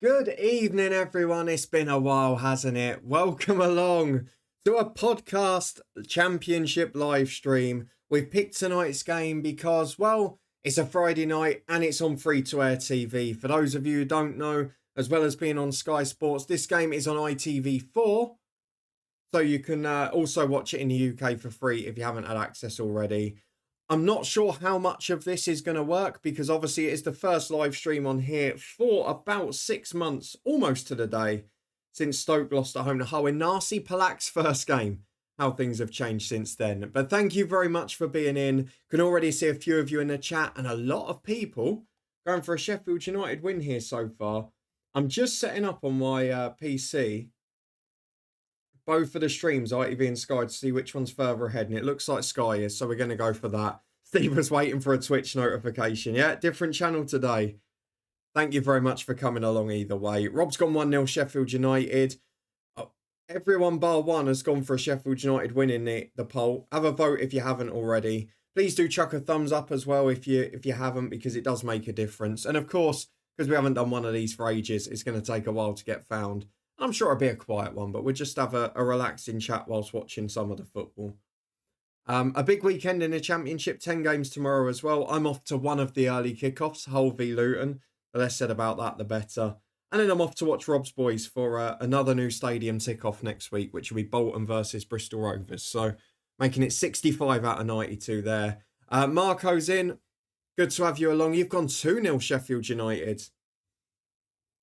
Good evening, everyone. It's been a while, hasn't it? Welcome along to a podcast championship live stream. We've picked tonight's game because, well, it's a Friday night and it's on free-to-air TV. For those of you who don't know, as well as being on Sky Sports, this game is on ITV4. So you can also watch it in the UK for free if you haven't had access already. I'm not sure how much of this is going to work because obviously it is the first live stream on here for about 6 months, almost to the day, since Stoke lost at home to Hull in Narcy Palak's first game. How things have changed since then. But thank you very much for being in. Can already see a few of you in the chat and a lot of people going for a Sheffield United win here so far. I'm just setting up on my PC both of the streams, ITV and Sky, to see which one's further ahead. And it looks like Sky is, so we're going to go for that. Steve was waiting for a Twitch notification. Yeah, different channel today. Thank you very much for coming along either way. Rob's gone 1-0 Sheffield United. Oh, everyone bar one has gone for a Sheffield United win in the poll. Have a vote if you haven't already. Please do chuck a thumbs up as well if you haven't, because it does make a difference. And of course, because we haven't done one of these for ages, it's going to take a while to get found. I'm sure it'll be a quiet one, but we'll just have a relaxing chat whilst watching some of the football. A big weekend in the Championship, 10 games tomorrow as well. I'm off to one of the early kickoffs, Hull v Luton. The less said about that, the better. And then I'm off to watch Rob's boys for another new stadium tick-off next week, which will be Bolton versus Bristol Rovers. So making it 65 out of 92 there. Marco's in. Good to have you along. You've gone 2-0 Sheffield United.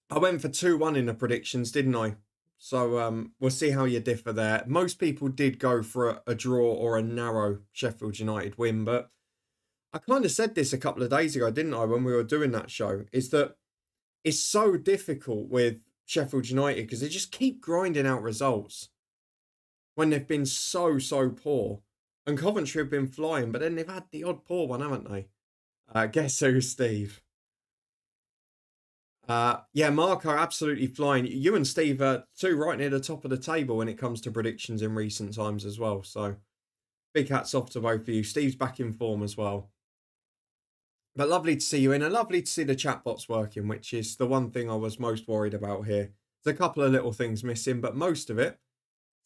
I went for 2-1 in the predictions, didn't I? So we'll see how you differ there. Most people did go for a draw or a narrow Sheffield United win, but I kind of said this a couple of days ago, didn't I, when we were doing that show, is that it's so difficult with Sheffield United because they just keep grinding out results when they've been so poor. And Coventry have been flying, but then they've had the odd poor one, haven't they? Guess who, Steve? Yeah, Mark are absolutely flying. You and Steve are two right near the top of the table when it comes to predictions in recent times as well. So big hats off to both of you. Steve's back in form as well. But lovely to see you in, and lovely to see the chatbots working, which is the one thing I was most worried about here. There's a couple of little things missing, but most of it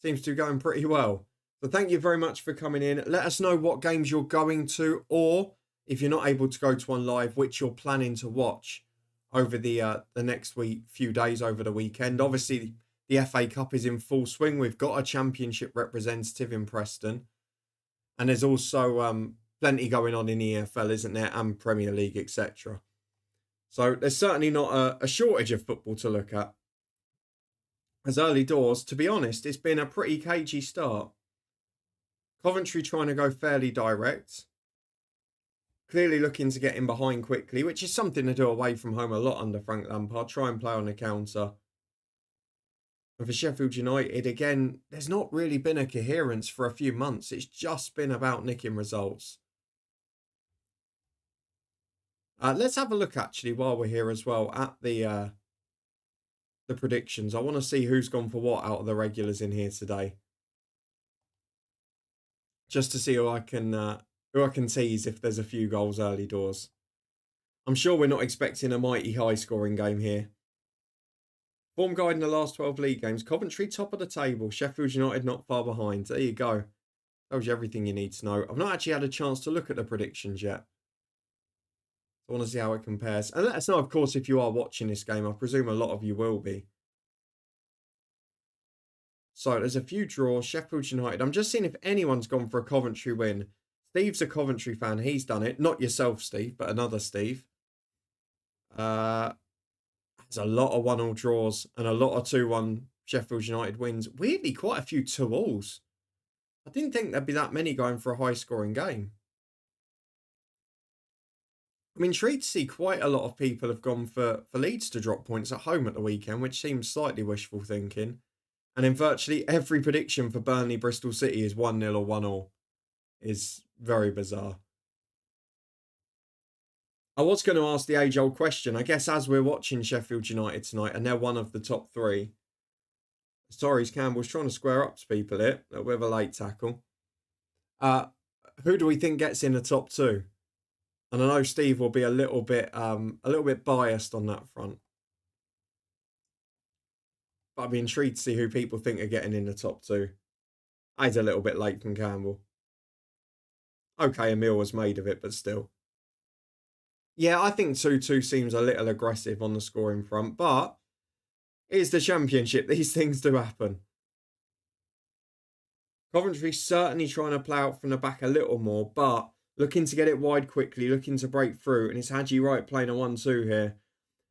seems to be going pretty well. So thank you very much for coming in. Let us know what games you're going to, or if you're not able to go to one live, which you're planning to watch over the next few days over the weekend. Obviously, the FA Cup is in full swing. We've got a Championship representative in Preston. And there's also plenty going on in EFL, isn't there? And Premier League, etc. So there's certainly not a shortage of football to look at. As early doors, to be honest, it's been a pretty cagey start. Coventry trying to go fairly direct. Clearly looking to get in behind quickly, which is something to do away from home a lot under Frank Lampard. Try and play on the counter. And for Sheffield United, again, there's not really been a coherence for a few months. It's just been about nicking results. Let's have a look, actually, while we're here as well, at the predictions. I want to see who's gone for what out of the regulars in here today. Just to see who I can tease if there's a few goals early doors. I'm sure we're not expecting a mighty high-scoring game here. Form guide in the last 12 league games. Coventry top of the table. Sheffield United not far behind. There you go. Tells you everything you need to know. I've not actually had a chance to look at the predictions yet. I want to see how it compares. And let us know, of course, if you are watching this game. I presume a lot of you will be. So there's a few draws. Sheffield United. I'm just seeing if anyone's gone for a Coventry win. Steve's a Coventry fan. He's done it. Not yourself, Steve, but another Steve. There's a lot of 1-1 draws and a lot of 2-1 Sheffield United wins. Weirdly, quite a few 2-alls. I didn't think there'd be that many going for a high-scoring game. I'm intrigued to see quite a lot of people have gone for Leeds to drop points at home at the weekend, which seems slightly wishful thinking. And in virtually every prediction for Burnley Bristol City is 1-0 or 1-1. Is very bizarre. I was going to ask the age-old question. I guess as we're watching Sheffield United tonight, and they're one of the top three. Sorry, Campbell's trying to square up to people here. A bit of a late tackle. Who do we think gets in the top two? And I know Steve will be a little bit biased on that front. But I'd be intrigued to see who people think are getting in the top two. It's a little bit late from Campbell. Okay, a meal was made of it, but still. Yeah, I think 2-2 seems a little aggressive on the scoring front, but it's the Championship. These things do happen. Coventry certainly trying to play out from the back a little more, but looking to get it wide quickly, looking to break through, and it's Haji Wright playing a 1-2 here.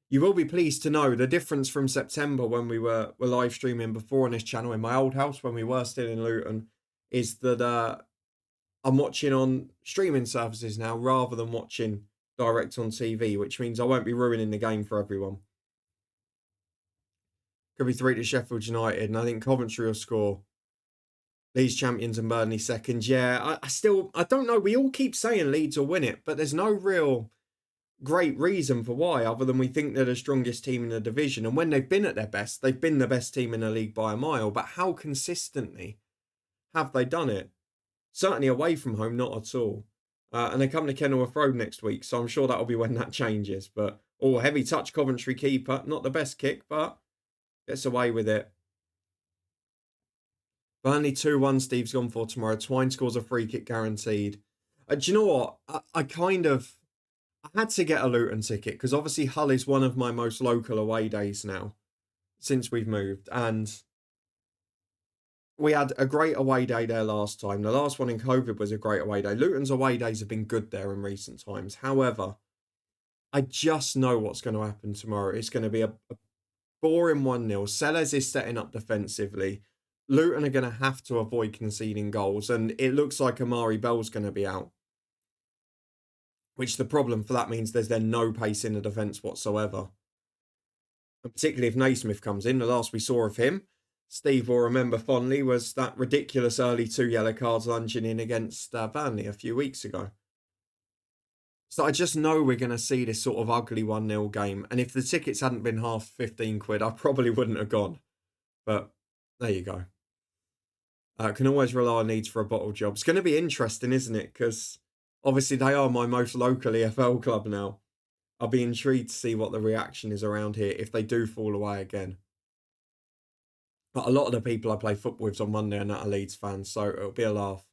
You will be pleased to know the difference from September when we were live streaming before on this channel in my old house when we were still in Luton is that I'm watching on streaming services now rather than watching direct on TV, which means I won't be ruining the game for everyone. Could be 3 to Sheffield United, and I think Coventry will score. Leeds champions and Burnley second. Yeah, I don't know. We all keep saying Leeds will win it, but there's no real great reason for why, other than we think they're the strongest team in the division. And when they've been at their best, they've been the best team in the league by a mile. But how consistently have they done it? Certainly away from home, not at all. And they come to Kenilworth Road next week, so I'm sure that'll be when that changes. But, heavy touch Coventry keeper. Not the best kick, but gets away with it. Burnley 2-1, Steve's gone for tomorrow. Twine scores a free kick guaranteed. Do you know what? I had to get a Luton ticket because obviously Hull is one of my most local away days now since we've moved. And we had a great away day there last time. The last one in COVID was a great away day. Luton's away days have been good there in recent times. However, I just know what's going to happen tomorrow. It's going to be a boring 1-0. Sellers is setting up defensively. Luton are going to have to avoid conceding goals. And it looks like Amari Bell's going to be out. Which the problem for that means there's then no pace in the defence whatsoever. And particularly if Naismith comes in. The last we saw of him, Steve will remember fondly, was that ridiculous early 2 yellow cards lunging in against Burnley a few weeks ago. So I just know we're going to see this sort of ugly 1-0 game. And if the tickets hadn't been half 15 quid, I probably wouldn't have gone. But there you go. Can always rely on Leeds for a bottle job. It's going to be interesting, isn't it? Because obviously they are my most local EFL club now. I'll be intrigued to see what the reaction is around here if they do fall away again. But a lot of the people I play football with on Monday are not Leeds fans, so it'll be a laugh.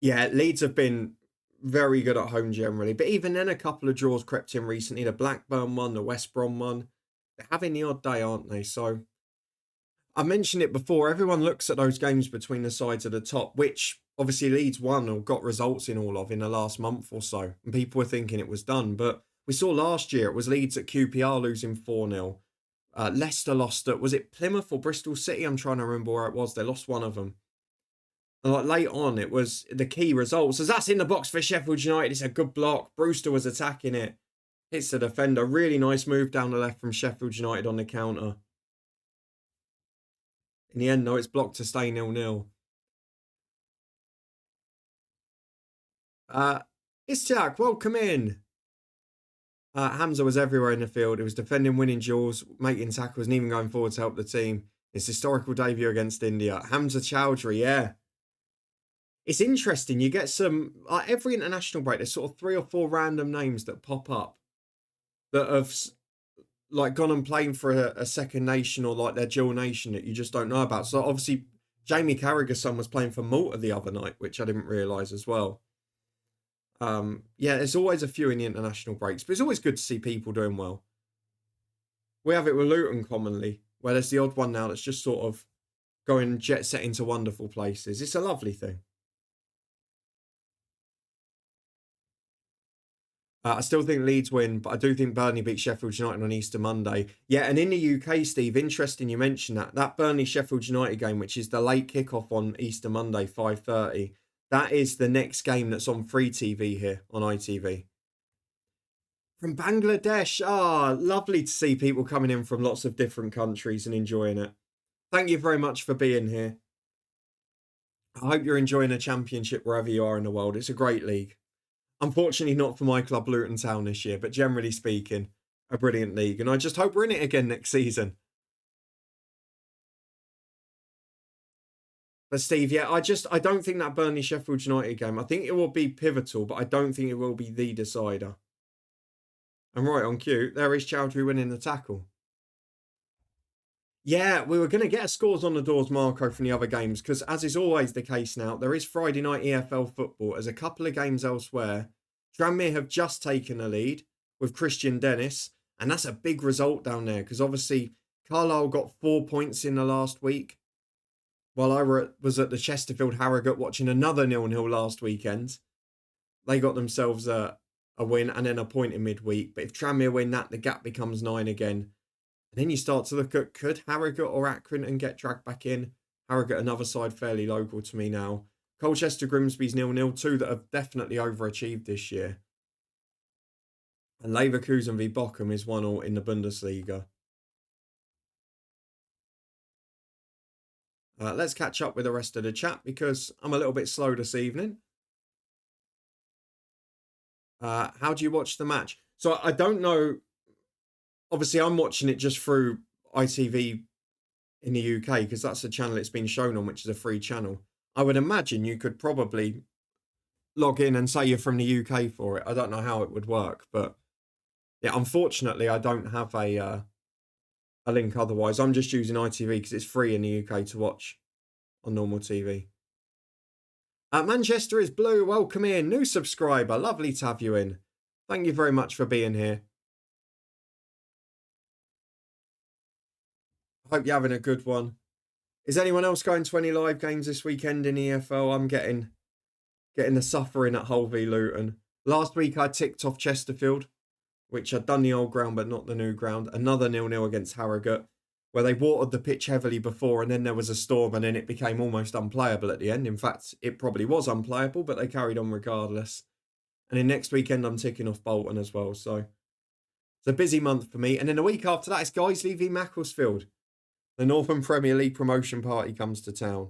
Yeah, Leeds have been very good at home generally. But even then, a couple of draws crept in recently. The Blackburn one, the West Brom one. They're having the odd day, aren't they? So I mentioned it before. Everyone looks at those games between the sides of the top, which obviously Leeds won or got results in all of in the last month or so. And people were thinking it was done. But we saw last year it was Leeds at QPR losing 4-0. Leicester lost at, was it Plymouth or Bristol City? I'm trying to remember where it was. They lost one of them. And like late on, it was the key results. As that's in the box for Sheffield United. It's a good block. Brewster was attacking it. Hits the defender. Really nice move down the left from Sheffield United on the counter. In the end, though, it's blocked to stay 0-0. It's Jack. Welcome in. Hamza was everywhere in the field. He was defending winning duels, making tackles, and even going forward to help the team. His historical debut against India. Hamza Chowdhury, yeah. It's interesting. You get some, like every international break, there's sort of 3 or 4 random names that pop up that have like gone and played for a second nation or like their dual nation that you just don't know about. So obviously, Jamie Carragher's son was playing for Malta the other night, which I didn't realise as well. Yeah, there's always a few in the international breaks, but it's always good to see people doing well. We have it with Luton commonly, where there's the odd one now that's just sort of going jet set into wonderful places. It's a lovely thing. I still think Leeds win, but I do think Burnley beat Sheffield United on Easter Monday. Yeah, and in the UK, Steve, interesting you mentioned that. That Burnley-Sheffield United game, which is the late kickoff on Easter Monday, 5:30, that is the next game that's on free TV here on ITV. From Bangladesh. Lovely to see people coming in from lots of different countries and enjoying it. Thank you very much for being here. I hope you're enjoying the championship wherever you are in the world. It's a great league. Unfortunately, not for my club, Luton Town, this year, but generally speaking, a brilliant league. And I just hope we're in it again next season. But Steve, yeah, I don't think that Burnley-Sheffield United game, I think it will be pivotal, but I don't think it will be the decider. And right on cue, there is Chowdhury winning the tackle. Yeah, we were going to get a scores on the doors, Marco, from the other games because, as is always the case now, there is Friday night EFL football. There's a couple of games elsewhere. Tranmere have just taken a lead with Christian Dennis, and that's a big result down there because obviously Carlisle got 4 points in the last week, while was at the Chesterfield Harrogate watching another 0-0 last weekend. They got themselves a win and then a point in midweek. But if Tranmere win that, the gap becomes 9 again. And then you start to look at, could Harrogate or Accrington get dragged back in? Harrogate, another side fairly local to me now. Colchester Grimsby's 0-0, two that have definitely overachieved this year. And Leverkusen v Bochum is 1-1 in the Bundesliga. Let's catch up with the rest of the chat because I'm a little bit slow this evening. How do you watch the match? So I don't know. Obviously, I'm watching it just through ITV in the UK because that's the channel it's been shown on, which is a free channel. I would imagine you could probably log in and say you're from the UK for it. I don't know how it would work, but yeah, unfortunately, I don't have a link otherwise. I'm just using ITV because it's free in the UK to watch on normal TV. Manchester is blue. Welcome in. New subscriber. Lovely to have you in. Thank you very much for being here. Hope you're having a good one. Is anyone else going to any live games this weekend in EFL? I'm getting the suffering at Hull v Luton. Last week I ticked off Chesterfield, which I'd done the old ground but not the new ground. Another 0-0 against Harrogate, where they watered the pitch heavily before and then there was a storm and then it became almost unplayable at the end. In fact, it probably was unplayable, but they carried on regardless. And then next weekend I'm ticking off Bolton as well. So it's a busy month for me. And then the week after that, it's Guiseley v Macclesfield. The Northern Premier League promotion party comes to town.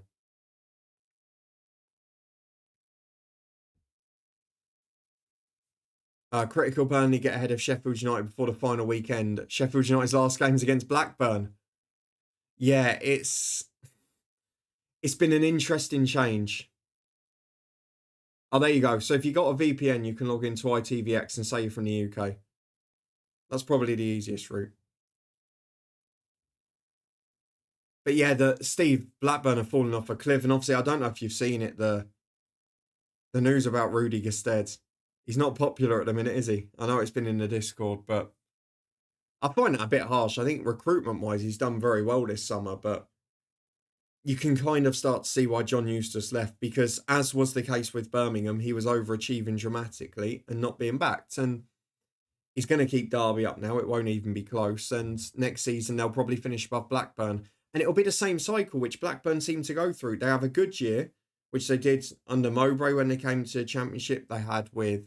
Critical Burnley get ahead of Sheffield United before the final weekend. Sheffield United's last game's against Blackburn. Yeah, it's been an interesting change. Oh, there you go. So if you got a VPN, you can log into ITVX and say you're from the UK. That's probably the easiest route. But yeah, Steve, Blackburn have fallen off a cliff. And obviously, I don't know if you've seen it, the news about Rudy Gestede. He's not popular at the minute, is he? I know it's been in the Discord, but I find that a bit harsh. I think recruitment-wise, he's done very well this summer, but you can kind of start to see why John Eustace left because, as was the case with Birmingham, he was overachieving dramatically and not being backed. And he's going to keep Derby up now. It won't even be close. And next season, they'll probably finish above Blackburn. And it'll be the same cycle, which Blackburn seem to go through. They have a good year, which they did under Mowbray when they came to the Championship. They had with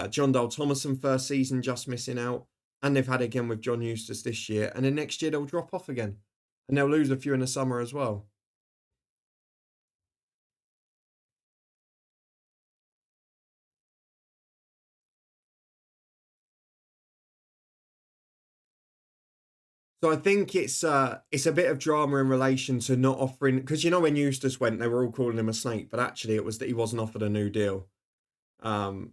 John Dale Thomason first season just missing out. And they've had again with John Eustace this year. And then next year, they'll drop off again. And they'll lose a few in the summer as well. So I think it's a bit of drama in relation to not offering, because you know when Eustace went, they were all calling him a snake, but actually it was that he wasn't offered a new deal. And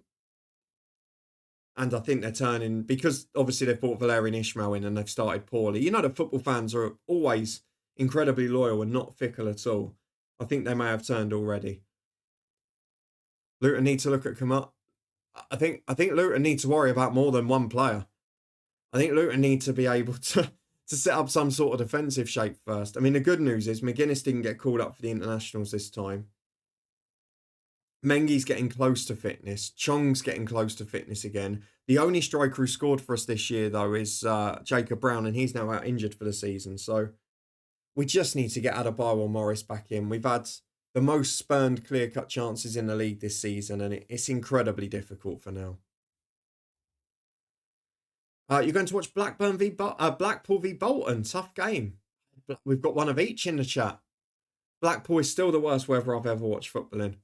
I think they're turning, because obviously they've brought Valerian Ismail in and they've started poorly. You know that football fans are always incredibly loyal and not fickle at all. I think they may have turned already. Luton need to look at I think Luton need to worry about more than one player. I think Luton need to be able to set up some sort of defensive shape first. I mean, the good news is McGuinness didn't get called up for the internationals this time. Mengi's getting close to fitness. Chong's getting close to fitness again. The only striker who scored for us this year, though, is Jacob Brown, and he's now out injured for the season. So we just need to get Adebayo Morris back in. We've had the most spurned clear-cut chances in the league this season, and it's incredibly difficult for now. You're going to watch Blackpool v Bolton. Tough game. We've got one of each in the chat. Blackpool is still the worst weather I've ever watched football in.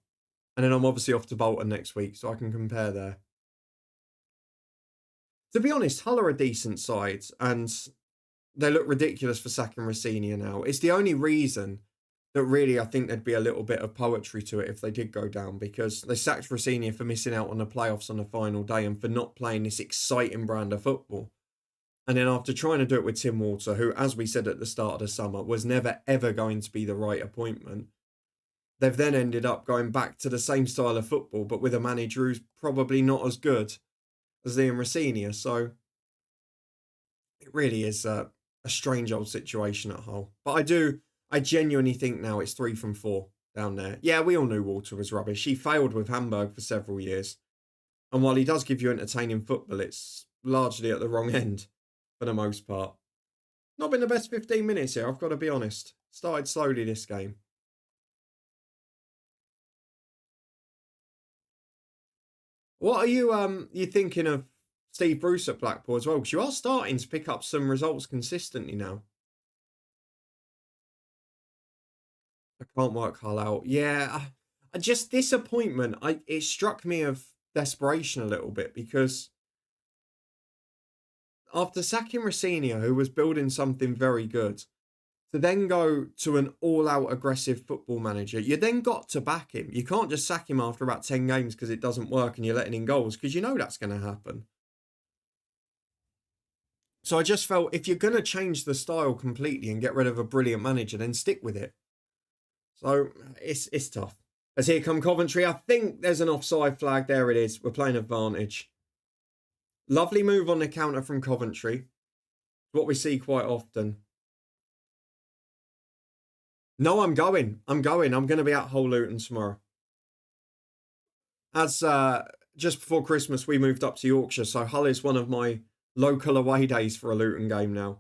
And then I'm obviously off to Bolton next week, so I can compare there. To be honest, Hull are a decent side, and they look ridiculous for sacking Rossini now. It's the only reason that really I think there'd be a little bit of poetry to it if they did go down, because they sacked Rossini for missing out on the playoffs on the final day and for not playing this exciting brand of football. And then after trying to do it with Tim Walter, who, as we said at the start of the summer, was never ever going to be the right appointment, they've then ended up going back to the same style of football, but with a manager who's probably not as good as Liam Rossini. So it really is a strange old situation at Hull. But I genuinely think now it's 3 from 4 down there. Yeah, we all knew Walter was rubbish. He failed with Hamburg for several years. And while he does give you entertaining football, it's largely at the wrong end for the most part. Not been the best 15 minutes here, I've got to be honest. Started slowly this game. What are you thinking of Steve Bruce at Blackpool as well? Because you are starting to pick up some results consistently now. I can't work Hull out. Yeah, I just disappointment. It struck me of desperation a little bit because after sacking Rossini, who was building something very good, to then go to an all-out aggressive football manager, you then got to back him. You can't just sack him after about 10 games because it doesn't work and you're letting in goals because you know that's going to happen. So I just felt if you're going to change the style completely and get rid of a brilliant manager, then stick with it. So it's tough. As here come Coventry, I think there's an offside flag. There it is. We're playing advantage. Lovely move on the counter from Coventry. What we see quite often. No, I'm going. I'm going to be at Hull Luton tomorrow. As just before Christmas, we moved up to Yorkshire. So Hull is one of my local away days for a Luton game now.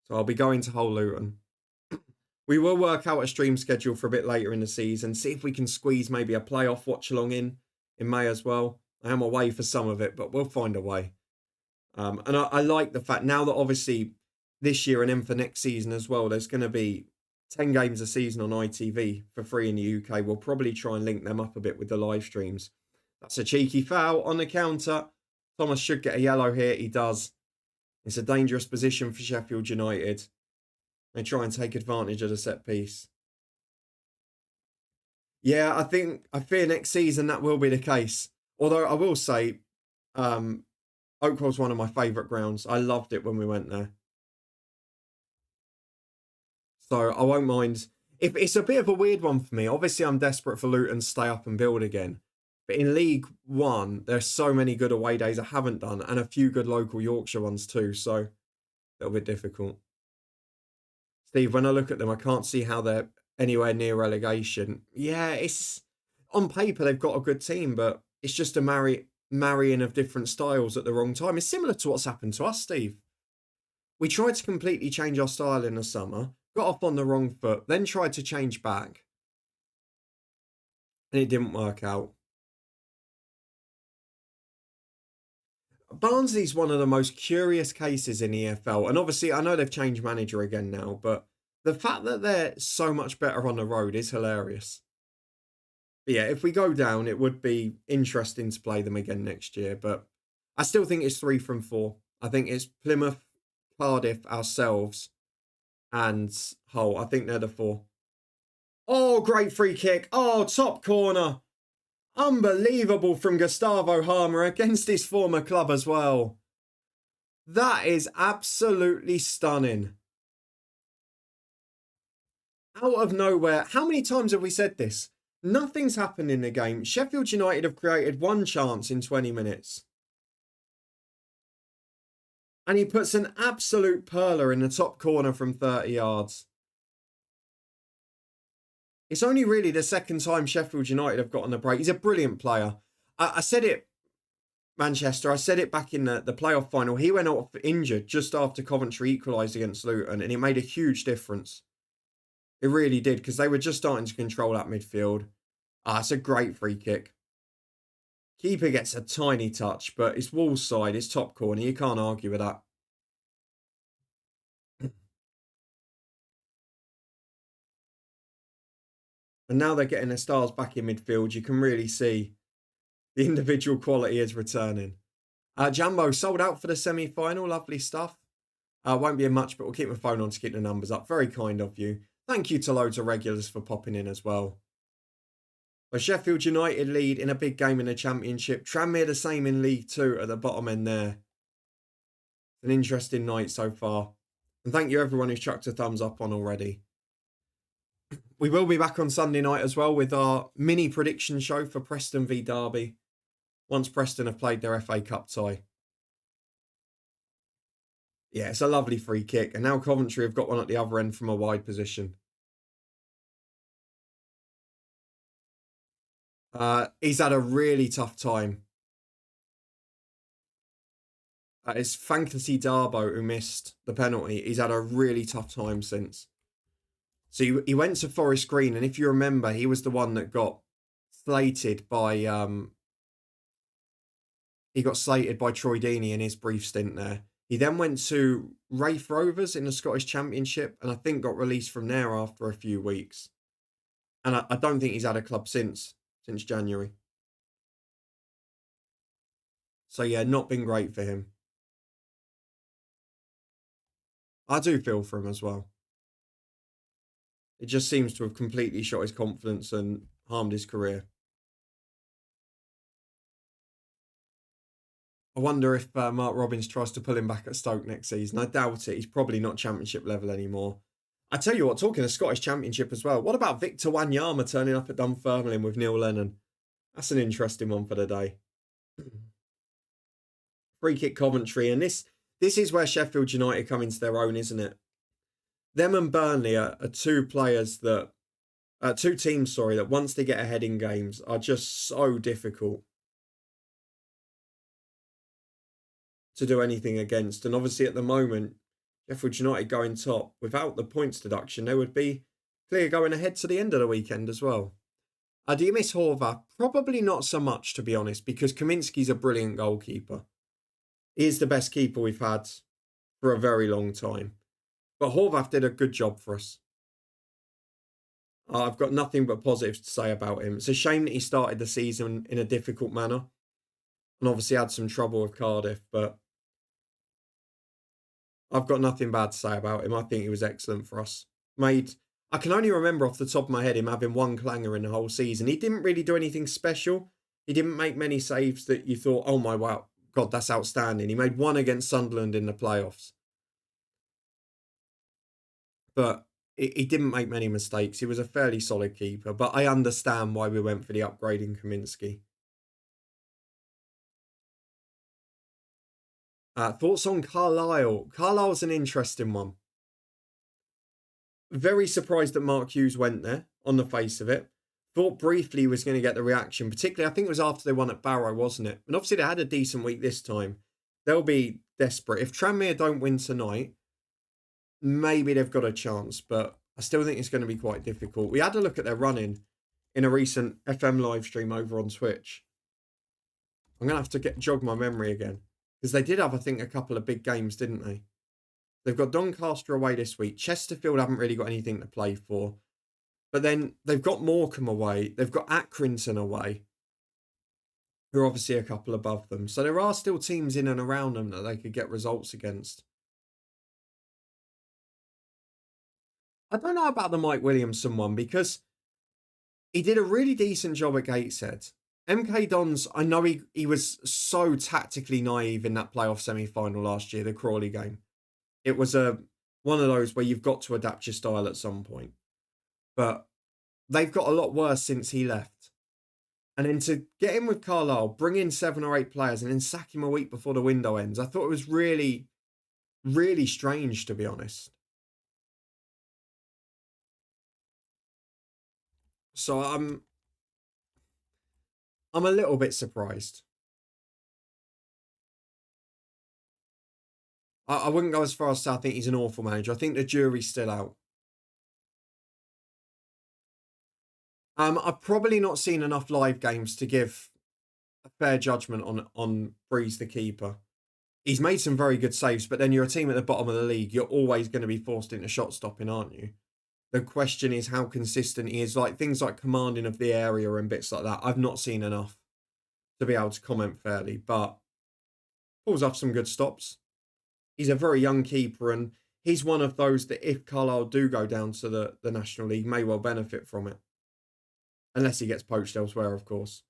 So I'll be going to Hull Luton. We will work out a stream schedule for a bit later in the season. See if we can squeeze maybe a playoff watch along in May as well. I am away for some of it, but we'll find a way. And I like the fact now that obviously this year and then for next season as well, there's going to be 10 games a season on ITV for free in the UK. We'll probably try and link them up a bit with the live streams. That's a cheeky foul on the counter. Thomas should get a yellow here. He does. It's a dangerous position for Sheffield United. They try and take advantage of the set piece. Yeah, I fear next season that will be the case. Although I will say, Oakwell's one of my favourite grounds. I loved it when we went there. So I won't mind. If it's a bit of a weird one for me. Obviously, I'm desperate for Luton to stay up and build again. But in League One, there's so many good away days I haven't done, and a few good local Yorkshire ones too. So a little bit difficult. Steve, when I look at them, I can't see how they're anywhere near relegation. Yeah, it's on paper they've got a good team, but it's just a marrying of different styles at the wrong time. It's similar to what's happened to us, Steve. We tried to completely change our style in the summer, got off on the wrong foot, then tried to change back, and it didn't work out. Barnsley's one of the most curious cases in EFL. And obviously, I know they've changed manager again now, but the fact that they're so much better on the road is hilarious. But yeah, if we go down, it would be interesting to play them again next year. But I still think it's 3 from 4. I think it's Plymouth, Cardiff, ourselves, and Hull. I think they're the 4. Oh, great free kick. Oh, top corner. Unbelievable from Gustavo Harmer against his former club as well. That is absolutely stunning. Out of nowhere. How many times have we said this? Nothing's happened in the game. Sheffield United have created one chance in 20 minutes. And he puts an absolute perler in the top corner from 30 yards. It's only really the second time Sheffield United have gotten a break. He's a brilliant player. I said it, Manchester, I said it back in the playoff final. He went off injured just after Coventry equalised against Luton, and it made a huge difference. It really did, because they were just starting to control that midfield. It's a great free kick. Keeper gets a tiny touch, but it's Wolves' side, it's top corner. You can't argue with that. And now they're getting their stars back in midfield. You can really see the individual quality is returning. Jambo sold out for the semi-final. Lovely stuff. Won't be in much, but we'll keep my phone on to keep the numbers up. Very kind of you. Thank you to loads of regulars for popping in as well. But Sheffield United lead in a big game in the Championship. Tranmere the same in League 2 at the bottom end there. An interesting night so far. And thank you everyone who's chucked a thumbs up on already. We will be back on Sunday night as well with our mini prediction show for Preston v Derby, once Preston have played their FA Cup tie. Yeah, it's a lovely free kick. And now Coventry have got one at the other end from a wide position. He's had a really tough time. It's Fantasy Darbo who missed the penalty. He's had a really tough time since. So he went to Forest Green, and if you remember, he was the one that got slated by Troy Deeney in his brief stint there. He then went to Raith Rovers in the Scottish Championship, and I think got released from there after a few weeks. And I don't think he's had a club since January. So yeah, not been great for him. I do feel for him as well. It just seems to have completely shot his confidence and harmed his career. I wonder if Mark Robins tries to pull him back at Stoke next season. I doubt it. He's probably not Championship level anymore. I tell you what, talking of Scottish Championship as well, what about Victor Wanyama turning up at Dunfermline with Neil Lennon? That's an interesting one for the day. Free kick Coventry, and this is where Sheffield United come into their own, isn't it? Them and Burnley are two teams, that once they get ahead in games are just so difficult to do anything against. And obviously at the moment, Sheffield United going top, without the points deduction, they would be clear going ahead to the end of the weekend as well. Do you miss Horvath? Probably not so much, to be honest, because Kaminski's a brilliant goalkeeper. He is the best keeper we've had for a very long time. But Horvath did a good job for us. I've got nothing but positives to say about him. It's a shame that he started the season in a difficult manner. And obviously had some trouble with Cardiff, but I've got nothing bad to say about him. I think he was excellent for us. I can only remember off the top of my head him having one clanger in the whole season. He didn't really do anything special. He didn't make many saves that you thought, oh my wow, God, that's outstanding. He made one against Sunderland in the playoffs. But he didn't make many mistakes. He was a fairly solid keeper. But I understand why we went for the upgrade in Kaminski. Thoughts on Carlisle? Carlisle's an interesting one. Very surprised that Mark Hughes went there, on the face of it. Thought briefly he was going to get the reaction, particularly I think it was after they won at Barrow, wasn't it? And obviously they had a decent week this time. They'll be desperate. If Tranmere don't win tonight, maybe they've got a chance, but I still think it's going to be quite difficult. We had a look at their running in a recent FM live stream over on Twitch. I'm going to have to jog my memory again, because they did have, I think, a couple of big games, didn't they? They've got Doncaster away this week. Chesterfield haven't really got anything to play for. But then they've got Morecambe away. They've got Accrington away, who are obviously a couple above them. So there are still teams in and around them that they could get results against. I don't know about the Mike Williamson one, because he did a really decent job at Gateshead. MK Dons, I know he was so tactically naive in that playoff semi-final last year, the Crawley game. It was one of those where you've got to adapt your style at some point. But they've got a lot worse since he left. And then to get in with Carlisle, bring in 7 or 8 players and then sack him a week before the window ends, I thought it was really, really strange, to be honest. So I'm a little bit surprised. I wouldn't go as far as to say I think he's an awful manager. I think the jury's still out. I've probably not seen enough live games to give a fair judgment on Breeze, the keeper. He's made some very good saves, but then you're a team at the bottom of the league. You're always going to be forced into shot stopping, aren't you? The question is how consistent he is. Like things like commanding of the area and bits like that, I've not seen enough to be able to comment fairly, but pulls off some good stops. He's a very young keeper, and he's one of those that if Carlisle do go down to the National League, may well benefit from it. Unless he gets poached elsewhere, of course.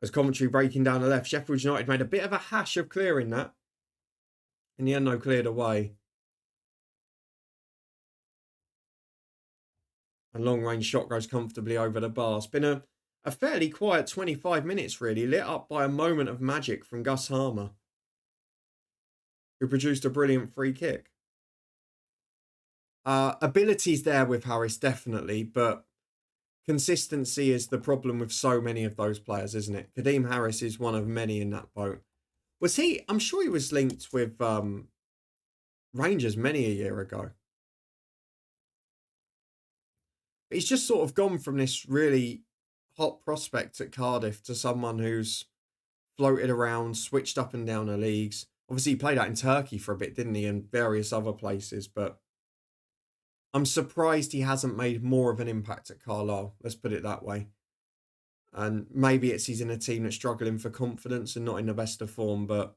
As Coventry breaking down the left, Sheffield United made a bit of a hash of clearing that. In the end, no, cleared away. A long-range shot goes comfortably over the bar. It's been a fairly quiet 25 minutes, really, lit up by a moment of magic from Gus Harmer, who produced a brilliant free kick. Ability's there with Harris, definitely, but consistency is the problem with so many of those players, isn't it? Kadeem Harris is one of many in that boat. Was he? I'm sure he was linked with Rangers many a year ago. But he's just sort of gone from this really hot prospect at Cardiff to someone who's floated around, switched up and down the leagues. Obviously, he played out in Turkey for a bit, didn't he, and various other places, but I'm surprised he hasn't made more of an impact at Carlisle. Let's put it that way. And maybe it's he's in a team that's struggling for confidence and not in the best of form. But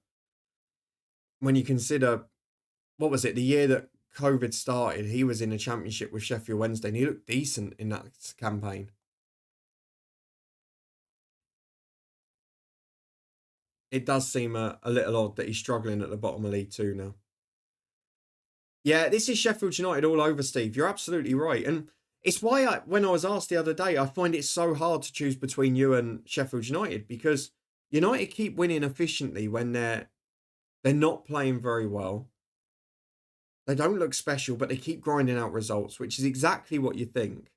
when you consider, what was it, the year that COVID started, he was in a championship with Sheffield Wednesday and he looked decent in that campaign. It does seem a little odd that he's struggling at the bottom of League Two now. Yeah, this is Sheffield United all over, Steve. You're absolutely right. And it's why when I was asked the other day, I find it so hard to choose between you and Sheffield United, because United keep winning efficiently when they're not playing very well. They don't look special, but they keep grinding out results, which is exactly what you think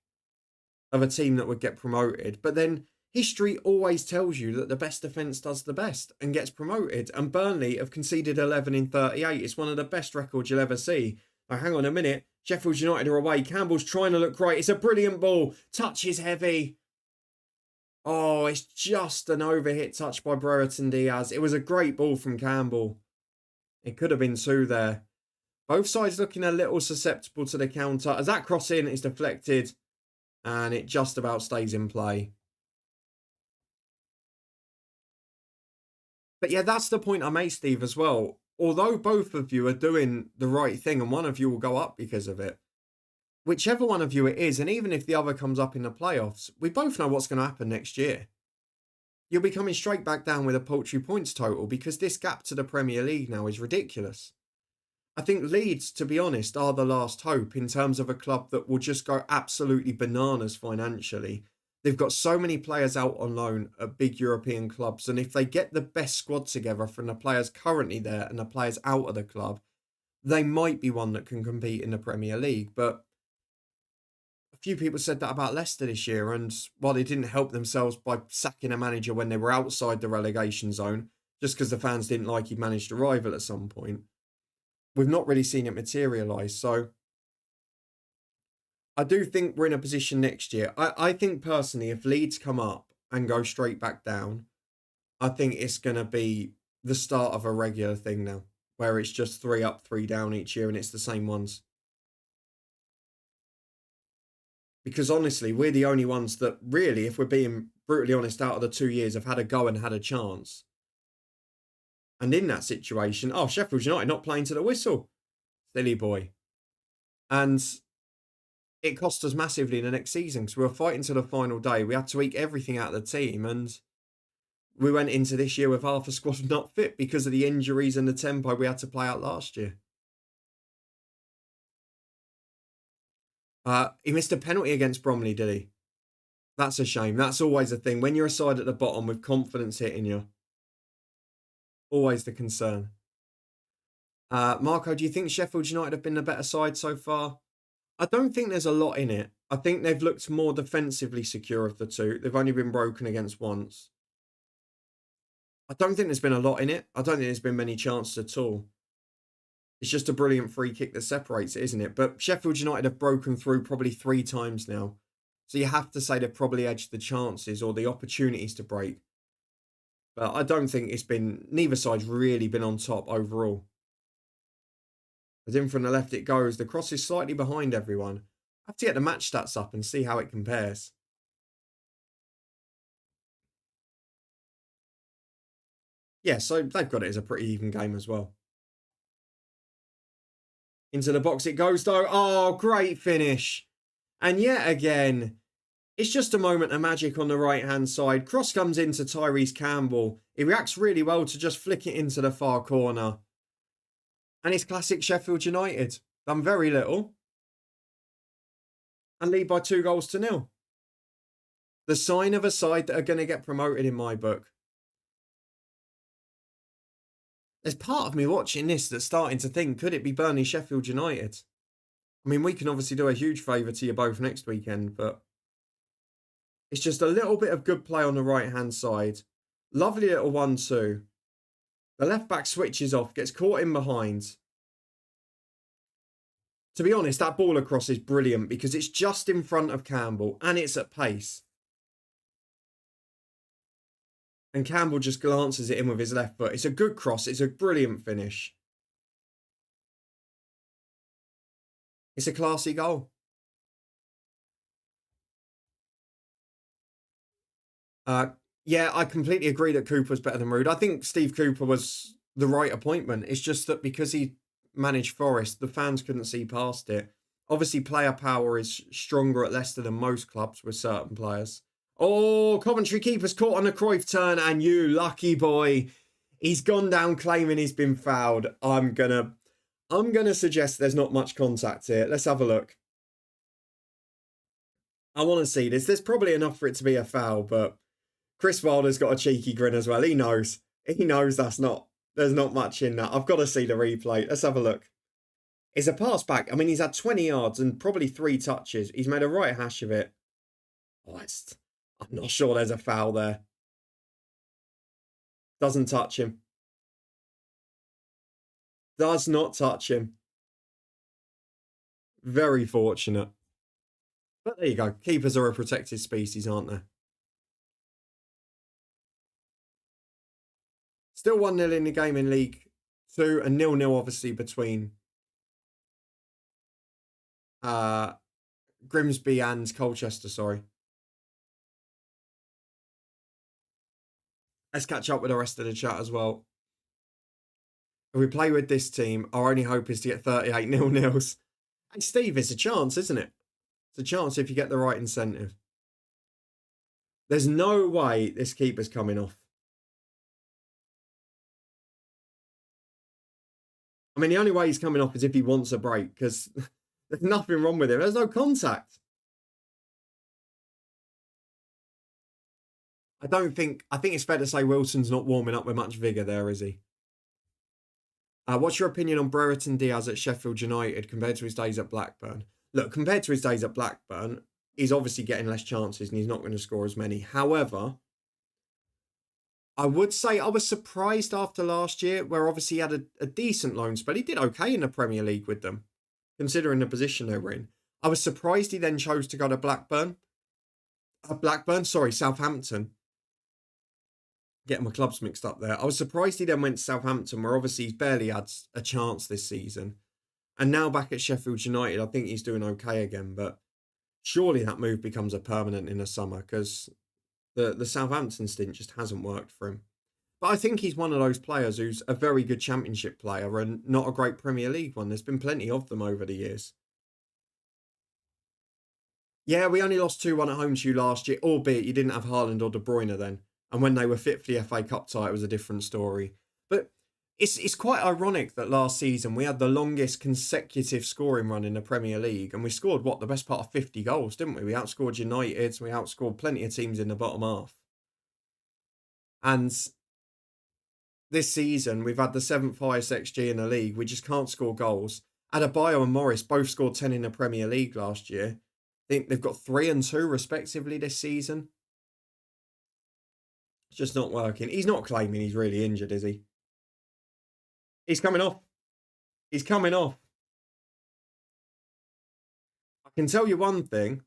of a team that would get promoted. But then history always tells you that the best defence does the best and gets promoted. And Burnley have conceded 11 in 38. It's one of the best records you'll ever see. Now, hang on a minute. Sheffield United are away. Campbell's trying to look great. It's a brilliant ball. Touch is heavy. Oh, it's just an overhit touch by Brereton Diaz. It was a great ball from Campbell. It could have been two there. Both sides looking a little susceptible to the counter. As that cross in is deflected and it just about stays in play. But yeah, that's the point I made, Steve, as well. Although both of you are doing the right thing and one of you will go up because of it, whichever one of you it is, and even if the other comes up in the playoffs, we both know what's going to happen next year. You'll be coming straight back down with a paltry points total because this gap to the Premier League now is ridiculous. I think Leeds, to be honest, are the last hope in terms of a club that will just go absolutely bananas financially. They've got so many players out on loan at big European clubs, and if they get the best squad together from the players currently there and the players out of the club, they might be one that can compete in the Premier League. But a few people said that about Leicester this year, and while they didn't help themselves by sacking a manager when they were outside the relegation zone, just because the fans didn't like he'd managed a rival at some point, we've not really seen it materialise. So I do think we're in a position next year. I think personally, if Leeds come up and go straight back down, I think it's going to be the start of a regular thing now, where it's just 3 up, 3 down each year and it's the same ones. Because honestly, we're the only ones that really, if we're being brutally honest, out of the 2 years have had a go and had a chance. And in that situation, Sheffield United not playing to the whistle. Silly boy. And it cost us massively in the next season because we were fighting to the final day. We had to eke everything out of the team. And we went into this year with half a squad not fit because of the injuries and the tempo we had to play out last year. He missed a penalty against Bromley, did he? That's a shame. That's always a thing. When you're a side at the bottom with confidence hitting you, always the concern. Marco, do you think Sheffield United have been the better side so far? I don't think there's a lot in it. I think they've looked more defensively secure of the two. They've only been broken against once. I don't think there's been a lot in it. I don't think there's been many chances at all. It's just a brilliant free kick that separates it, isn't it? But Sheffield United have broken through probably 3 times now. So you have to say they've probably edged the chances or the opportunities to break. But I don't think neither side's really been on top overall. As in from the left it goes. The cross is slightly behind everyone. I have to get the match stats up and see how it compares. Yeah, so they've got it as a pretty even game as well. Into the box it goes though. Oh, great finish. And yet again, it's just a moment of magic on the right-hand side. Cross comes into Tyrese Campbell. He reacts really well to just flick it into the far corner. And it's classic Sheffield United. Done very little and lead by 2-0. The sign of a side that are going to get promoted in my book. There's part of me watching this that's starting to think, could it be Burnley Sheffield United? I mean, we can obviously do a huge favour to you both next weekend, but it's just a little bit of good play on the right-hand side. Lovely little 1-2. The left-back switches off, gets caught in behind. To be honest, that ball across is brilliant because it's just in front of Campbell and it's at pace. And Campbell just glances it in with his left foot. It's a good cross. It's a brilliant finish. It's a classy goal. Yeah, I completely agree that Cooper's better than Rood. I think Steve Cooper was the right appointment. It's just that because he managed Forest, the fans couldn't see past it. Obviously, player power is stronger at Leicester than most clubs with certain players. Oh, Coventry keeper's caught on a Cruyff turn, and you lucky boy, he's gone down claiming he's been fouled. I'm gonna suggest there's not much contact here. Let's have a look. I want to see this. There's probably enough for it to be a foul, but Chris Wilder's got a cheeky grin as well. He knows there's not much in that. I've got to see the replay. Let's have a look. It's a pass back. I mean, he's had 20 yards and probably 3 touches. He's made a right hash of it. Oh, I'm not sure there's a foul there. Doesn't touch him. Does not touch him. Very fortunate. But there you go. Keepers are a protected species, aren't they? Still 1-0 in the game in League 2 and 0-0 obviously between Grimsby and Colchester, sorry. Let's catch up with the rest of the chat as well. If we play with this team, our only hope is to get 38 0-0s. Hey, Steve, it's a chance, isn't it? It's a chance if you get the right incentive. There's no way this keeper's coming off. I mean, the only way he's coming off is if he wants a break, because there's nothing wrong with him. There's no contact. I think it's fair to say Wilson's not warming up with much vigour there, is he? What's your opinion on Brereton Diaz at Sheffield United compared to his days at Blackburn? Look, compared to his days at Blackburn, he's obviously getting less chances and he's not going to score as many. However, I would say I was surprised after last year, where obviously he had a decent loan spell. He did okay in the Premier League with them, considering the position they were in. I was surprised he then chose to go to Southampton. Getting my clubs mixed up there. I was surprised he then went to Southampton, where obviously he's barely had a chance this season. And now back at Sheffield United, I think he's doing okay again. But surely that move becomes a permanent in the summer, because the Southampton stint just hasn't worked for him. But I think he's one of those players who's a very good Championship player and not a great Premier League one. There's been plenty of them over the years. Yeah, we only lost 2-1 at home to you last year, albeit you didn't have Haaland or De Bruyne then. And when they were fit for the FA Cup tie, it was a different story. But it's quite ironic that last season we had the longest consecutive scoring run in the Premier League, and we scored, the best part of 50 goals, didn't we? We outscored United, we outscored plenty of teams in the bottom half. And this season, we've had the 7th highest XG in the league. We just can't score goals. Adebayo and Morris both scored 10 in the Premier League last year. I think they've got 3 and 2 respectively this season. It's just not working. He's not claiming he's really injured, is he? He's coming off. He's coming off. I can tell you one thing.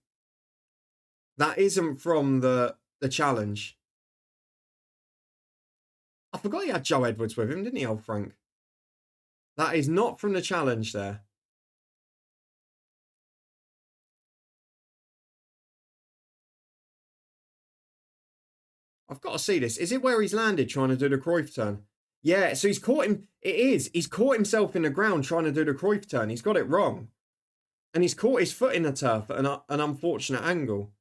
That isn't from the challenge. I forgot he had Joe Edwards with him, didn't he, old Frank? That is not from the challenge there. I've got to see this. Is it where he's landed trying to do the Cruyff turn? Yeah, so he's caught him. It is. He's caught himself in the ground trying to do the Cruyff turn. He's got it wrong. And he's caught his foot in the turf at an unfortunate angle.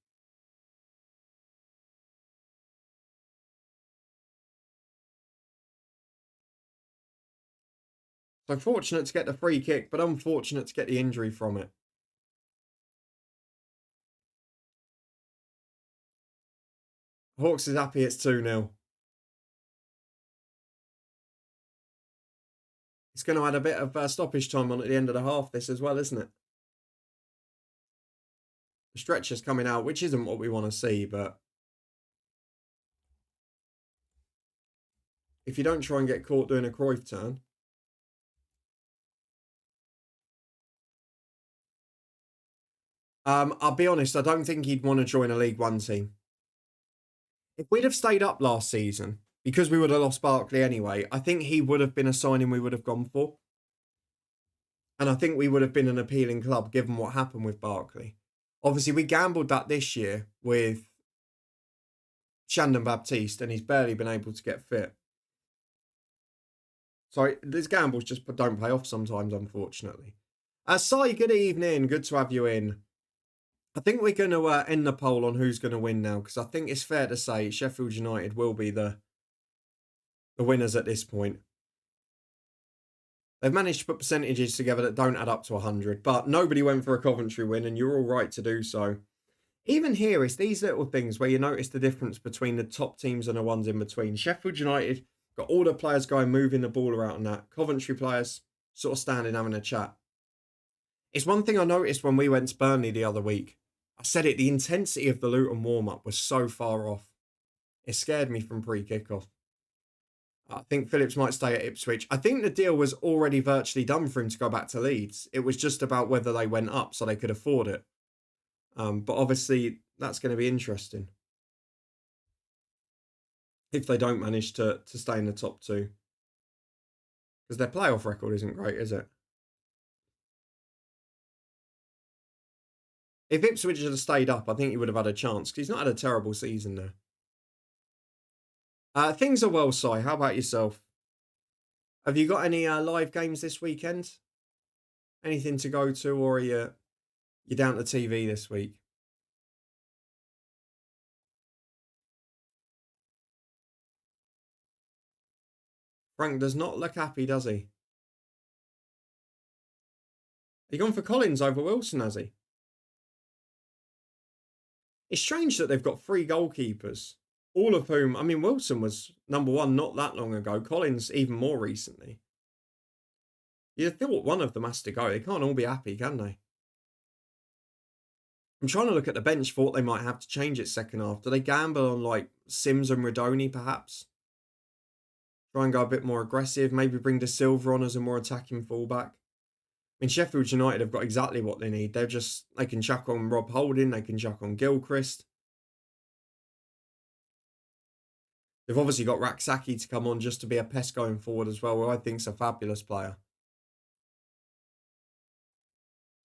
So fortunate to get the free kick, but unfortunate to get the injury from it. Hawks is happy it's 2-0. It's going to add a bit of stoppage time on at the end of the half, this as well, isn't it? The stretcher's coming out, which isn't what we want to see, but if you don't try and get caught doing a Cruyff turn. I'll be honest, I don't think he'd want to join a League One team. If we'd have stayed up last season, because we would have lost Barkley anyway, I think he would have been a signing we would have gone for. And I think we would have been an appealing club given what happened with Barkley. Obviously, we gambled that this year with Shandon Baptiste, and he's barely been able to get fit. So these gambles just don't pay off sometimes, unfortunately. Sai, good evening. Good to have you in. I think we're going to end the poll on who's going to win now, because I think it's fair to say Sheffield United will be the winners at this point. They've managed to put percentages together that don't add up to 100, but nobody went for a Coventry win, and you're all right to do so. Even here, it's these little things where you notice the difference between the top teams and the ones in between. Sheffield United got all the players going, moving the ball around and that. Coventry players sort of standing, having a chat. It's one thing I noticed when we went to Burnley the other week. I said it, the intensity of the Luton warm-up was so far off. It scared me from pre-kickoff. I think Phillips might stay at Ipswich. I think the deal was already virtually done for him to go back to Leeds. It was just about whether they went up so they could afford it. But obviously, that's going to be interesting. If they don't manage to stay in the top two. Because their playoff record isn't great, is it? If Ipswich had stayed up, I think he would have had a chance. Because he's not had a terrible season there. Things are well, Si. How about yourself? Have you got any live games this weekend? Anything to go to, or are you're down to TV this week? Frank does not look happy, does he? He gone for Collins over Wilson, has he? It's strange that they've got 3 goalkeepers. All of whom, I mean, Wilson was number 1 not that long ago. Collins even more recently. You'd thought one of them has to go. They can't all be happy, can they? I'm trying to look at the bench for what they might have to change it second half. Do they gamble on like Sims and Radoni perhaps? Try and go a bit more aggressive. Maybe bring De Silva on as a more attacking fullback. I mean, Sheffield United have got exactly what they need. They can chuck on Rob Holding. They can chuck on Gilchrist. They've obviously got Raksaki to come on just to be a pest going forward as well, who I think's a fabulous player.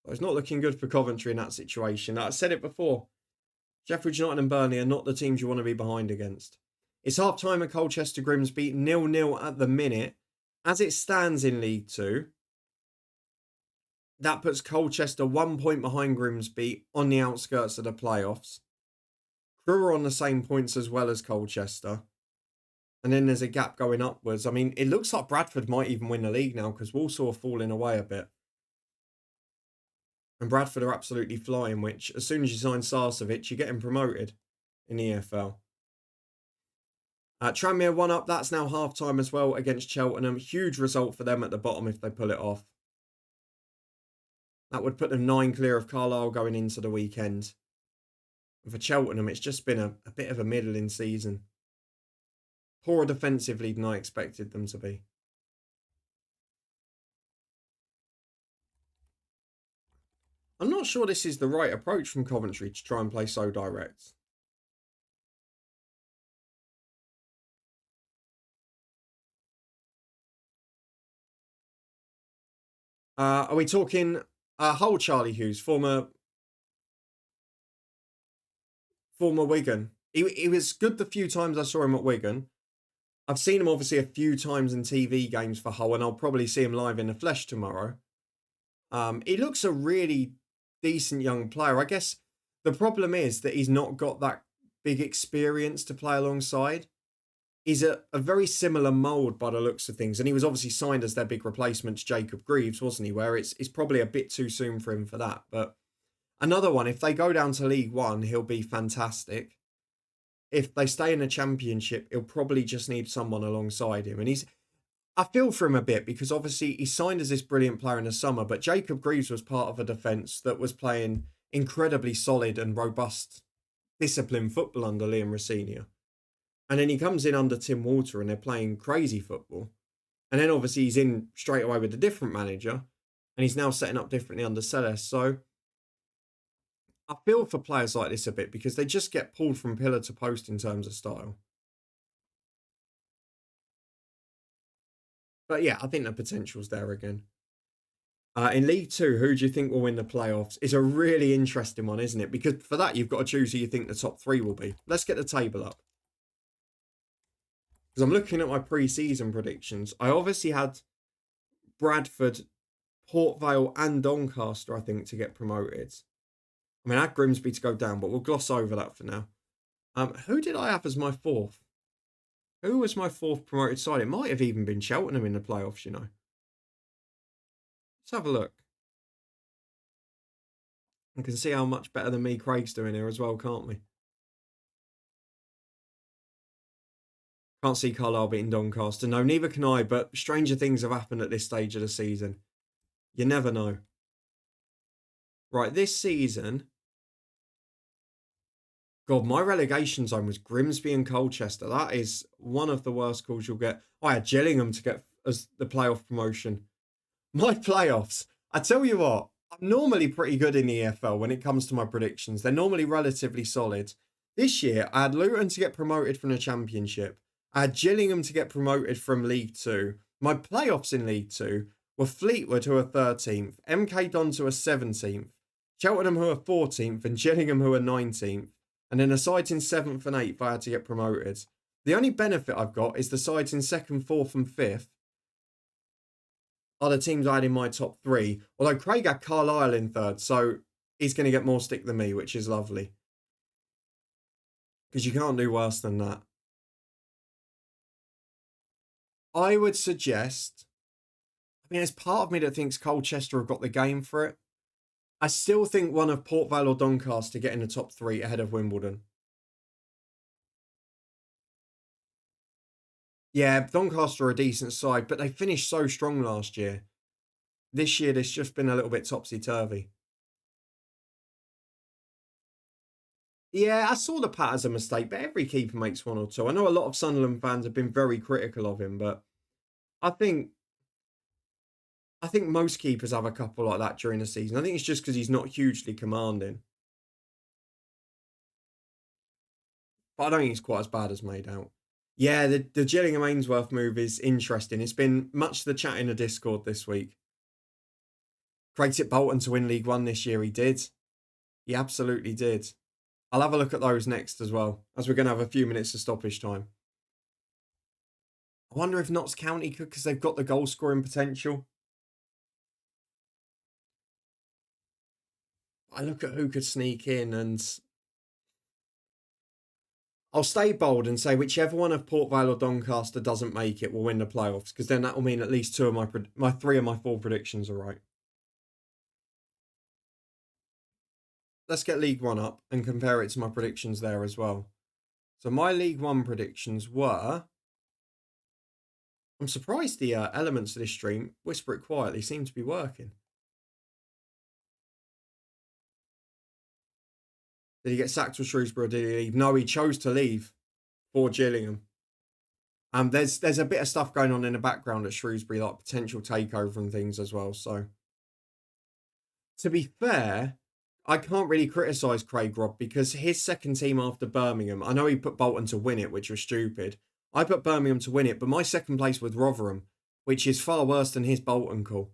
But it's not looking good for Coventry in that situation. I said it before. Sheffield United and Burnley are not the teams you want to be behind against. It's half-time at Colchester Grimsby, 0-0 at the minute. As it stands in League 2, that puts Colchester 1 point behind Grimsby on the outskirts of the playoffs. Crewe are on the same points as well as Colchester. And then there's a gap going upwards. I mean, it looks like Bradford might even win the league now because Walsall are falling away a bit. And Bradford are absolutely flying, which as soon as you sign Sarcevic, you're getting promoted in the EFL. Tranmere 1 up. That's now half-time as well against Cheltenham. Huge result for them at the bottom if they pull it off. That would put them 9 clear of Carlisle going into the weekend. And for Cheltenham, it's just been a bit of a middling season. Poorer defensively than I expected them to be. I'm not sure this is the right approach from Coventry to try and play so direct. Are we talking Hull Charlie Hughes, former Wigan? He was good the few times I saw him at Wigan. I've seen him obviously a few times in TV games for Hull, and I'll probably see him live in the flesh tomorrow. He looks a really decent young player. I guess the problem is that he's not got that big experience to play alongside. He's a very similar mould by the looks of things. And he was obviously signed as their big replacement to Jacob Greaves, wasn't he? Where it's probably a bit too soon for him for that. But another one, if they go down to League One, he'll be fantastic. If they stay in the Championship, he'll probably just need someone alongside him. And I feel for him a bit because obviously he signed as this brilliant player in the summer, but Jacob Greaves was part of a defence that was playing incredibly solid and robust, disciplined football under Liam Rosenior. And then he comes in under Tim Walter and they're playing crazy football. And then obviously he's in straight away with a different manager and he's now setting up differently under Celeste. So I feel for players like this a bit because they just get pulled from pillar to post in terms of style. But yeah, I think the potential's there again. In League Two, who do you think will win the playoffs? It's a really interesting one, isn't it? Because for that, you've got to choose who you think the top three will be. Let's get the table up. Because I'm looking at my pre-season predictions. I obviously had Bradford, Port Vale and Doncaster, I think, to get promoted. I mean, I had Grimsby to go down, but we'll gloss over that for now. Who did I have as my fourth? Who was my fourth promoted side? It might have even been Cheltenham in the playoffs, you know. Let's have a look. You can see how much better than me Craig's doing here as well, can't we? Can't see Carlisle beating Doncaster. No, neither can I, but stranger things have happened at this stage of the season. You never know. Right, this season... God, my relegation zone was Grimsby and Colchester. That is one of the worst calls you'll get. I had Gillingham to get as the playoff promotion. My playoffs. I tell you what, I'm normally pretty good in the EFL when it comes to my predictions. They're normally relatively solid. This year, I had Luton to get promoted from the Championship. I had Gillingham to get promoted from League Two. My playoffs in League Two were Fleetwood, who are 13th, MK Dons, who are 17th, Cheltenham, who are 14th, and Gillingham, who are 19th. And then the sides in 7th and 8th, I had to get promoted. The only benefit I've got is the sides in 2nd, 4th, and 5th are the teams I had in my top three. Although Craig had Carlisle in 3rd, so he's going to get more stick than me, which is lovely. Because you can't do worse than that. I would suggest... I mean, there's part of me that thinks Colchester have got the game for it. I still think one of Port Vale or Doncaster get in the top three ahead of Wimbledon. Yeah, Doncaster are a decent side, but they finished so strong last year. This year, it's just been a little bit topsy-turvy. Yeah, I saw the Pat as a mistake, but every keeper makes one or two. I know a lot of Sunderland fans have been very critical of him, but I think most keepers have a couple like that during the season. I think it's just because he's not hugely commanding. But I don't think it's quite as bad as made out. Yeah, the Gillingham Ainsworth move is interesting. It's been much the chat in the Discord this week. Craig tipped Bolton to win League One this year. He did. He absolutely did. I'll have a look at those next as well, as we're going to have a few minutes of stoppage time. I wonder if Notts County could, because they've got the goal scoring potential. I look at who could sneak in and I'll stay bold and say whichever one of Port Vale or Doncaster doesn't make it will win the playoffs, because then that will mean at least two of my 3 of my 4 predictions are right. Let's get League One up and compare it to my predictions there as well. So my League One predictions were... I'm surprised the elements of this stream, whisper it quietly, seem to be working. Did he get sacked with Shrewsbury or did he leave? No, he chose to leave for Gillingham. There's a bit of stuff going on in the background at Shrewsbury, like potential takeover and things as well. So, to be fair, I can't really criticise Craig Robb because his second team after Birmingham, I know he put Bolton to win it, which was stupid. I put Birmingham to win it, but my second place was Rotherham, which is far worse than his Bolton call.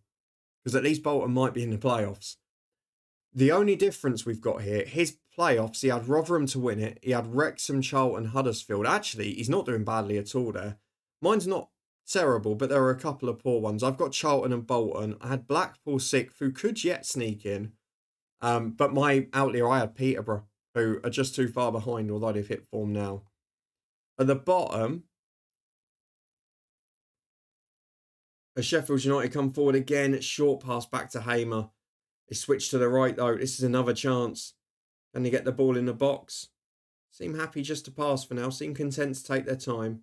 Because at least Bolton might be in the playoffs. The only difference we've got here, his playoffs, he had Rotherham to win it. He had Wrexham, Charlton, Huddersfield. Actually, he's not doing badly at all there. Mine's not terrible, but there are a couple of poor ones. I've got Charlton and Bolton. I had Blackpool 6th, who could yet sneak in. But my outlier, I had Peterborough, who are just too far behind, although they've hit form now. At the bottom, As Sheffield United come forward again, short pass back to Hamer. They switch to the right though. This is another chance. Can they get the ball in the box? Seem happy just to pass for now. Seem content to take their time.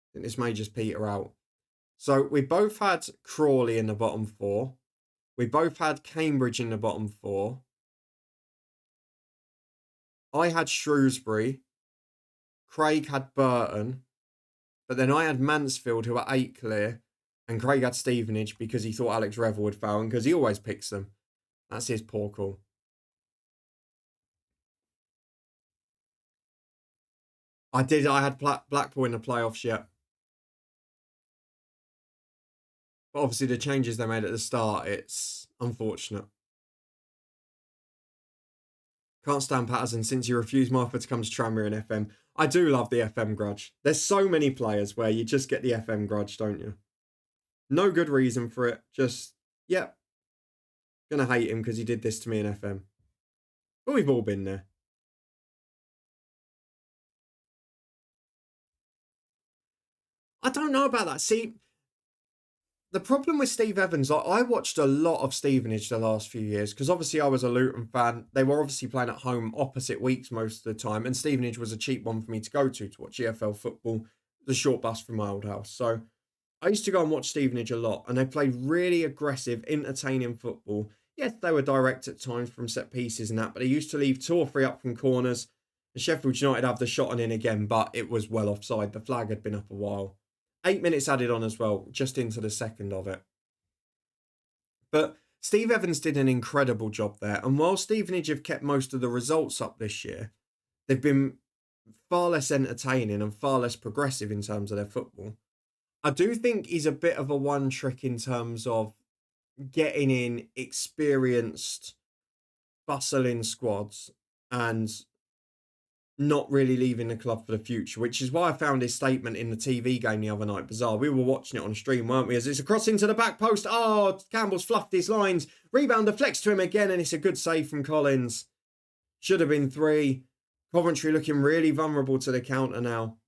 I think this may just peter out. So we both had Crawley in the bottom four. We both had Cambridge in the bottom four. I had Shrewsbury. Craig had Burton. But then I had Mansfield, who are 8 clear. And Craig had Stevenage because he thought Alex Revel would foul him because he always picks them. That's his poor call. I had Blackpool in the playoffs yet. But obviously the changes they made at the start, it's unfortunate. Can't stand Patterson since he refused my offer to come to Tranmere and FM. I do love the FM grudge. There's so many players where you just get the FM grudge, don't you? No good reason for it. Just, yep. Gonna hate him because he did this to me in FM. But we've all been there. I don't know about that. See, the problem with Steve Evans, I watched a lot of Stevenage the last few years because obviously I was a Luton fan. They were obviously playing at home opposite weeks most of the time, and Stevenage was a cheap one for me to go to watch EFL football, the short bus from my old house. So I used to go and watch Stevenage a lot, and they played really aggressive, entertaining football. Yes, they were direct at times from set pieces and that, but they used to leave 2 or 3 up from corners. And Sheffield United have the shot on in again, but it was well offside. The flag had been up a while. 8 minutes added on as well, just into the second of it. But Steve Evans did an incredible job there. And while Stevenage have kept most of the results up this year, they've been far less entertaining and far less progressive in terms of their football. I do think he's a bit of a one trick in terms of getting in experienced, bustling squads and not really leaving the club for the future, which is why I found his statement in the TV game the other night bizarre. We were watching it on stream, weren't we? As it's a cross into the back post. Oh, Campbell's fluffed his lines. Rebound deflects to him again, and it's a good save from Collins. Should have been 3. Coventry looking really vulnerable to the counter now.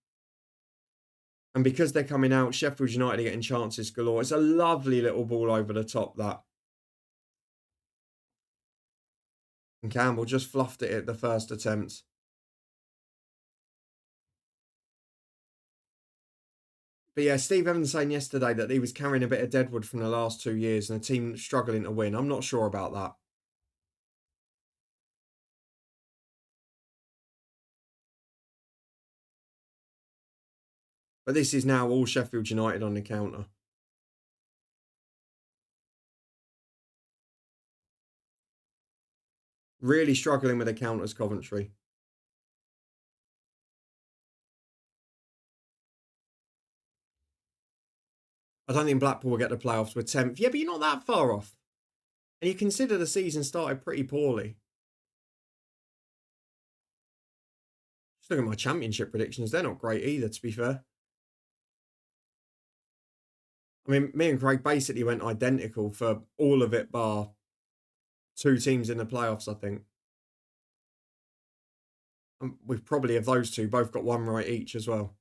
And because they're coming out, Sheffield United are getting chances galore. It's a lovely little ball over the top, that. And Campbell just fluffed it at the first attempt. But yeah, Steve Evans saying yesterday that he was carrying a bit of deadwood from the last 2 years and a team struggling to win. I'm not sure about that. But this is now all Sheffield United on the counter. Really struggling with the counters, Coventry. I don't think Blackpool will get the playoffs with 10th. Yeah, but you're not that far off. And you consider the season started pretty poorly. Just look at my championship predictions. They're not great either, to be fair. I mean, me and Craig basically went identical for all of it, bar 2 teams in the playoffs, I think. And we've probably, of those 2, both got 1 right each as well.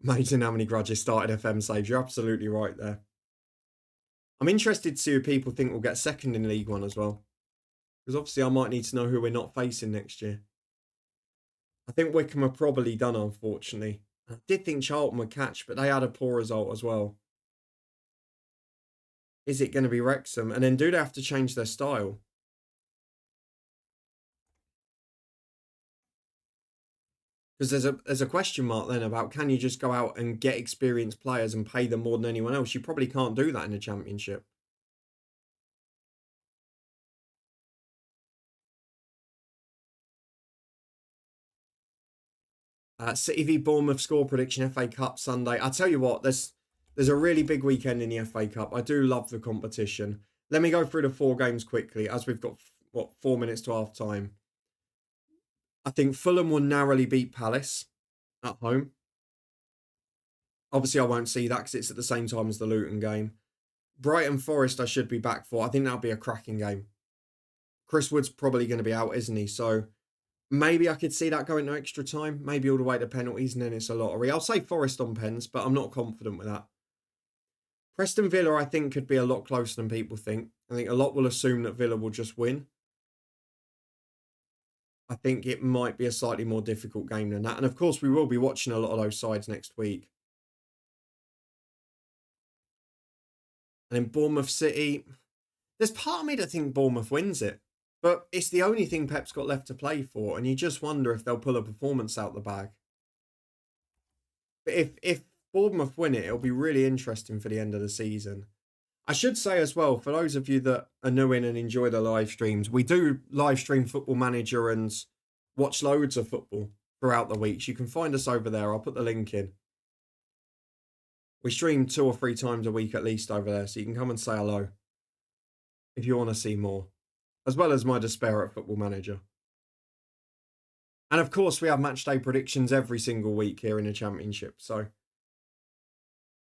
Amazing how many grudges started FM saves. You're absolutely right there. I'm interested to see who people think will get second in League One as well. Because obviously I might need to know who we're not facing next year. I think Wickham are probably done, unfortunately. I did think Charlton would catch, but they had a poor result as well. Is it going to be Wrexham? And then do they have to change their style? Because there's a question mark then about can you just go out and get experienced players and pay them more than anyone else? You probably can't do that in the Championship. City v Bournemouth score prediction FA Cup Sunday. I tell you what, there's a really big weekend in the FA Cup. I do love the competition. Let me go through the 4 games quickly as we've got, 4 minutes to half time. I think Fulham will narrowly beat Palace at home. Obviously, I won't see that because it's at the same time as the Luton game. Brighton Forest I should be back for. I think that'll be a cracking game. Chris Wood's probably going to be out, isn't he? So maybe I could see that going to extra time, maybe all the way to penalties, and then it's a lottery. I'll say Forest on pens, but I'm not confident with that. Preston Villa, I think, could be a lot closer than people think. I think a lot will assume that Villa will just win. I think it might be a slightly more difficult game than that. And of course, we will be watching a lot of those sides next week. And then Bournemouth City, there's part of me that think Bournemouth wins it. But it's the only thing Pep's got left to play for. And you just wonder if they'll pull a performance out the bag. But if Bournemouth win it, it'll be really interesting for the end of the season. I should say as well, for those of you that are new in and enjoy the live streams, we do live stream Football Manager and watch loads of football throughout the weeks. You can find us over there. I'll put the link in. We stream 2 or 3 times a week at least over there, so you can come and say hello if you want to see more, as well as my despair at Football Manager. And of course, we have match day predictions every single week here in the Championship, so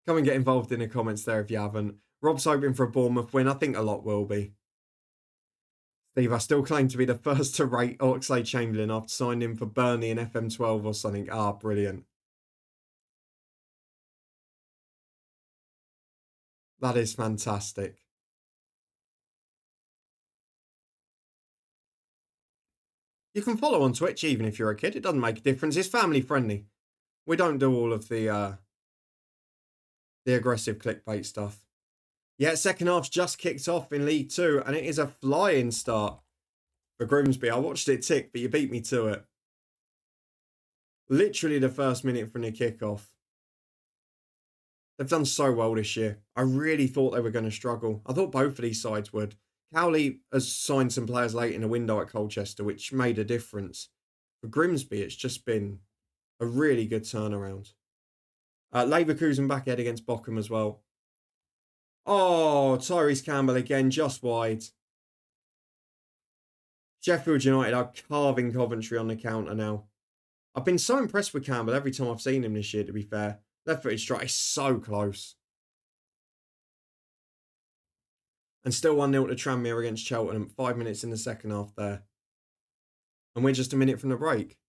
come and get involved in the comments there if you haven't. Rob's hoping for a Bournemouth win. I think a lot will be. Steve, I still claim to be the first to rate Oxlade-Chamberlain after signing him for Burnley in FM12 or something. Ah, brilliant. That is fantastic. You can follow on Twitch even if you're a kid. It doesn't make a difference. It's family friendly. We don't do all of the aggressive clickbait stuff. Yeah, second half's just kicked off in League 2, and it is a flying start for Grimsby. I watched it tick, but you beat me to it. Literally the first minute from the kickoff. They've done so well this year. I really thought they were going to struggle. I thought both of these sides would. Cowley has signed some players late in the window at Colchester, which made a difference. For Grimsby, it's just been a really good turnaround. Leverkusen back ahead against Bochum as well. Oh, Tyrese Campbell again, just wide. Sheffield United are carving Coventry on the counter now. I've been so impressed with Campbell every time I've seen him this year, to be fair. Left-footed strike is so close. And still 1-0 to Tranmere against Cheltenham. 5 minutes in the second half there. And we're just a minute from the break.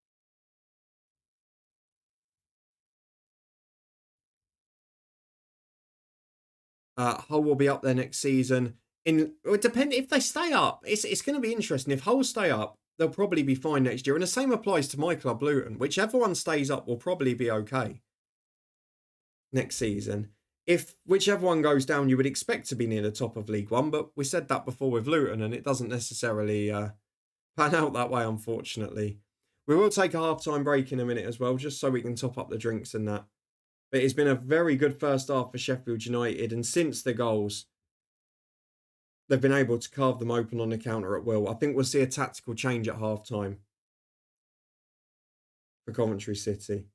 Hull will be up there next season. It depends if they stay up. It's going to be interesting. If Hull stay up, they'll probably be fine next year. And the same applies to my club, Luton. Whichever one stays up will probably be okay next season. If whichever one goes down, you would expect to be near the top of League One. But we said that before with Luton, and it doesn't necessarily pan out that way, unfortunately. We will take a half-time break in a minute as well, just so we can top up the drinks and that. But it's been a very good first half for Sheffield United. And since the goals, they've been able to carve them open on the counter at will. I think we'll see a tactical change at half-time for Coventry City.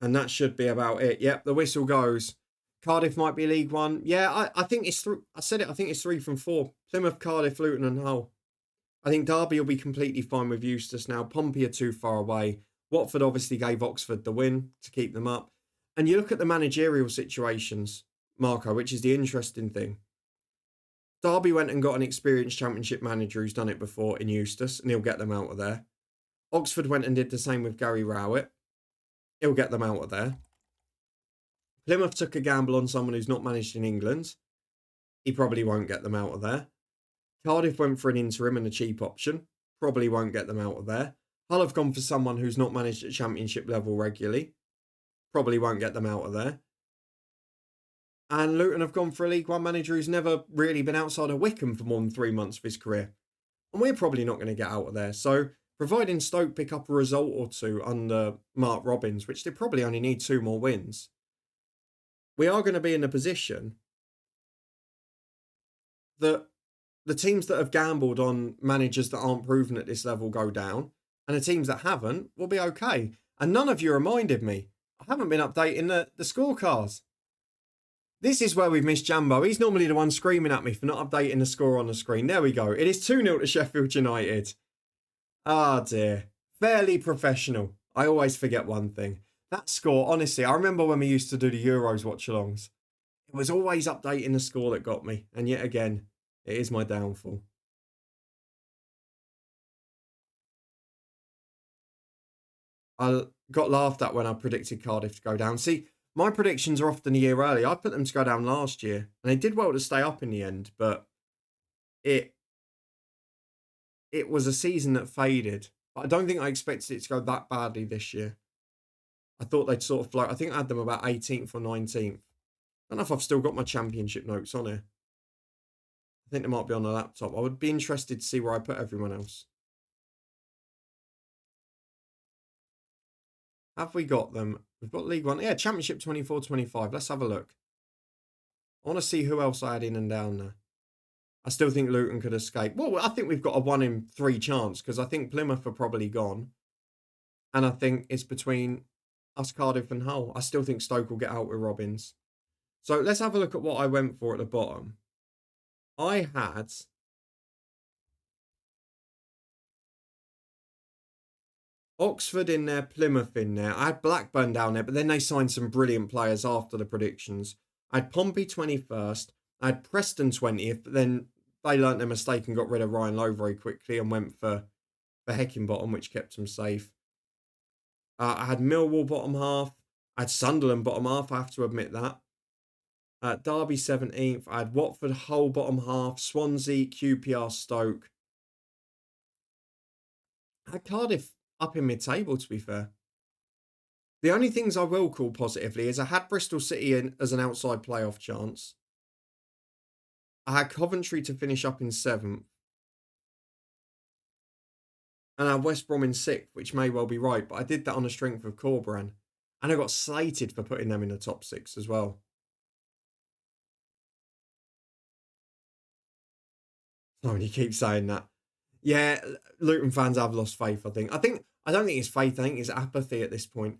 And that should be about it. Yep, the whistle goes. Cardiff might be League One. Yeah, I think it's through. I said it, I think it's 3 from 4. Plymouth, Cardiff, Luton and Hull. I think Derby will be completely fine with Eustace now. Pompey are too far away. Watford obviously gave Oxford the win to keep them up. And you look at the managerial situations, Marco, which is the interesting thing. Derby went and got an experienced Championship manager who's done it before in Eustace, and he'll get them out of there. Oxford went and did the same with Gary Rowett. He'll get them out of there. Plymouth took a gamble on someone who's not managed in England. He probably won't get them out of there. Cardiff went for an interim and a cheap option. Probably won't get them out of there. Hull have gone for someone who's not managed at Championship level regularly. Probably won't get them out of there. And Luton have gone for a League One manager who's never really been outside of Wickham for more than 3 months of his career. And we're probably not going to get out of there. So, providing Stoke pick up a result or two under Mark Robbins, which they probably only need 2 more wins, we are going to be in a position that the teams that have gambled on managers that aren't proven at this level go down, and the teams that haven't will be okay. And none of you reminded me. I haven't been updating the scorecards. This is where we've missed Jambo. He's normally the one screaming at me for not updating the score on the screen. There we go. It is 2-0 to Sheffield United. Ah, dear. Fairly professional. I always forget one thing. That score, honestly, I remember when we used to do the Euros watch-alongs. It was always updating the score that got me. And yet again, it is my downfall. I got laughed at when I predicted Cardiff to go down. See, my predictions are often a year early. I put them to go down last year, and they did well to stay up in the end, but it it was a season that faded. But I don't think I expected it to go that badly this year. I thought they'd sort of float. I think I had them about 18th or 19th. I don't know if I've still got my championship notes on here. I think they might be on the laptop. I would be interested to see where I put everyone else. Have we got them? We've got League One. Yeah, Championship 24-25. Let's have a look. I want to see who else I had in and down there. I still think Luton could escape. Well, I think we've got a 1 in 3 chance because I think Plymouth are probably gone. And I think it's between us, Cardiff and Hull. I still think Stoke will get out with Robbins. So let's have a look at what I went for at the bottom. I had Oxford in there, Plymouth in there. I had Blackburn down there, but then they signed some brilliant players after the predictions. I had Pompey 21st. I had Preston 20th, but then they learnt their mistake and got rid of Ryan Lowe very quickly and went for Heckingbottom, which kept them safe. I had Millwall bottom half. I had Sunderland bottom half, I have to admit that. Derby 17th. I had Watford Hull bottom half. Swansea, QPR, Stoke. I had Cardiff up in mid-table, to be fair. The only things I will call positively is I had Bristol City in as an outside playoff chance. I had Coventry to finish up in 7th. And I had West Brom in 6th, which may well be right, but I did that on the strength of Corberan. And I got slated for putting them in the top 6 as well. Oh, and you keep saying that. Yeah, Luton fans have lost faith, I think. I don't think it's faith, I think it's apathy at this point.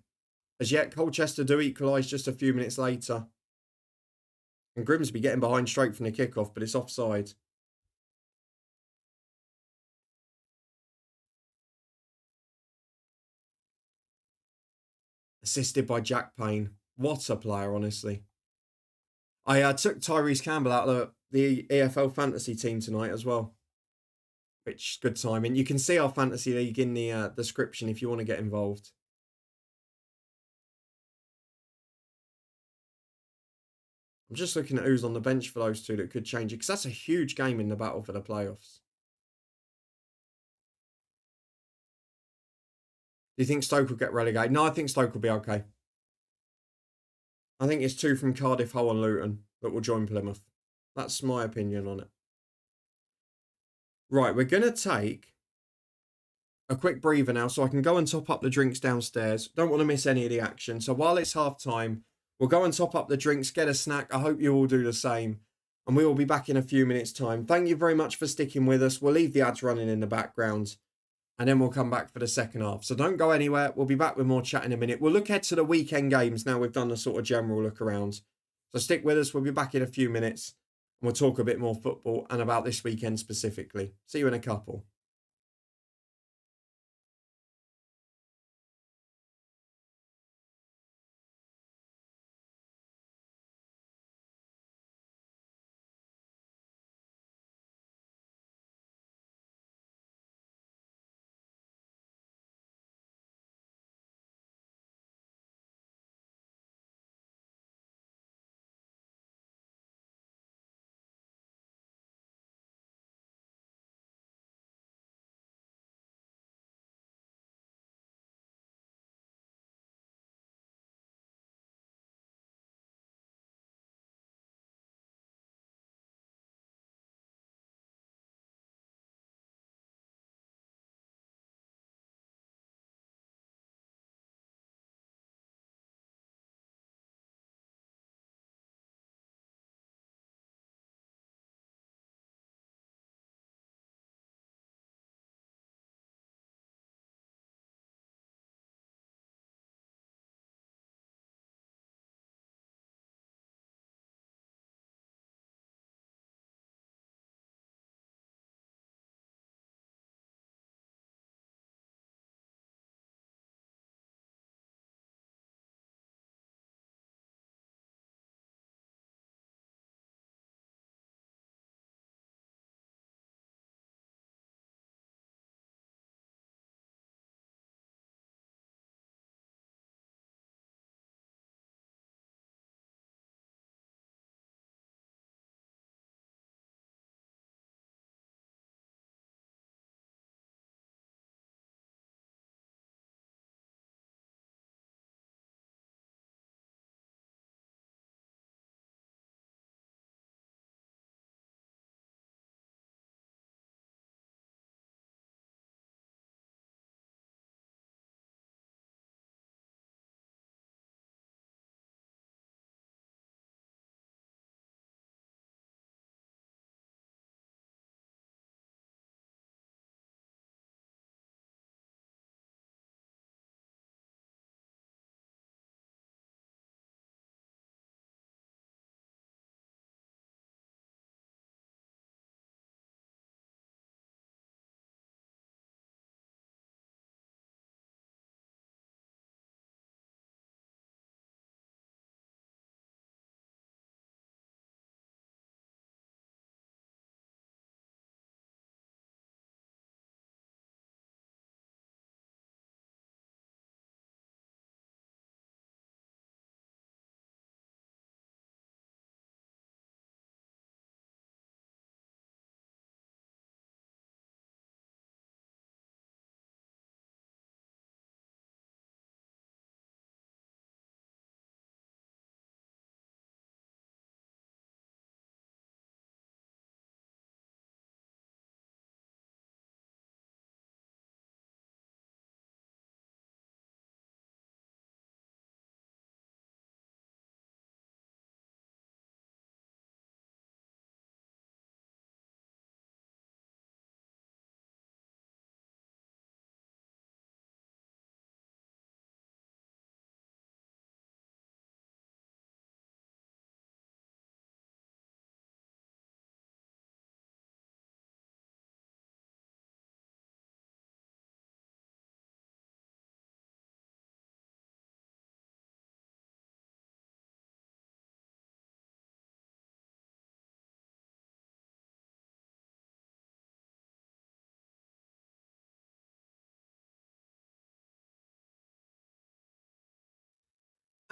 As yet, Colchester do equalise just a few minutes later. And Grimsby getting behind straight from the kickoff, but it's offside. Assisted by Jack Payne. What a player, honestly. I took Tyrese Campbell out of the EFL fantasy team tonight as well. Which, good timing. You can see our fantasy league in the description if you want to get involved. I'm just looking at who's on the bench for those two that could change it, because that's a huge game in the battle for the playoffs. Do you think Stoke will get relegated? No, I think Stoke will be okay. I think it's 2 from Cardiff, Hull and Luton that will join Plymouth. That's my opinion on it. Right, we're going to take a quick breather now so I can go and top up the drinks downstairs. Don't want to miss any of the action. So while it's half time, we'll go and top up the drinks, get a snack. I hope you all do the same. And we will be back in a few minutes' time. Thank you very much for sticking with us. We'll leave the ads running in the background. And then we'll come back for the second half. So don't go anywhere. We'll be back with more chat in a minute. We'll look ahead to the weekend games now we've done a sort of general look around. So stick with us. We'll be back in a few minutes. And we'll talk a bit more football and about this weekend specifically. See you in a couple.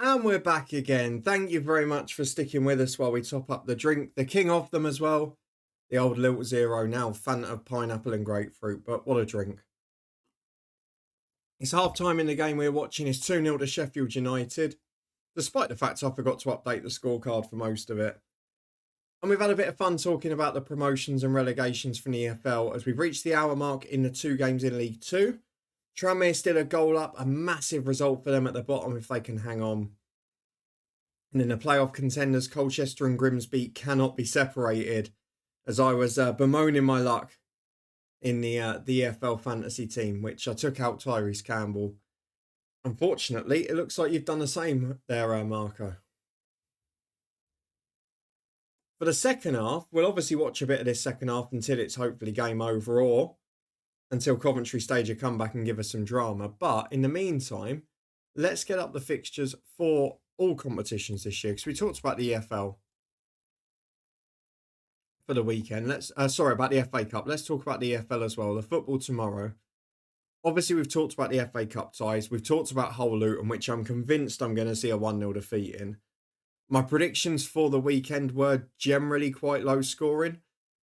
And we're back again. Thank you very much for sticking with us while we top up the drink. The king of them as well. The old Lilt Zero, now Fanta, pineapple and grapefruit. But what a drink. It's half time in the game we're watching. It's 2-0 to Sheffield United. Despite the fact I forgot to update the scorecard for most of it. And we've had a bit of fun talking about the promotions and relegations from the EFL as we've reached the hour mark in the 2 games in League 2. Tranmere still a goal up, a massive result for them at the bottom if they can hang on. And in the playoff contenders, Colchester and Grimsby cannot be separated, as I was bemoaning my luck in the EFL fantasy team, which I took out Tyrese Campbell. Unfortunately, it looks like you've done the same there, Marco. For the second half, we'll obviously watch a bit of this second half until it's hopefully game over or until Coventry stage a comeback and give us some drama. But in the meantime, let's get up the fixtures for all competitions this year, because we talked about the EFL for the weekend. Sorry, about the FA Cup. Let's talk about the EFL as well. The football tomorrow. Obviously, we've talked about the FA Cup ties. We've talked about Hull Luton, which I'm convinced I'm going to see a 1-0 defeat in. My predictions for the weekend were generally quite low scoring,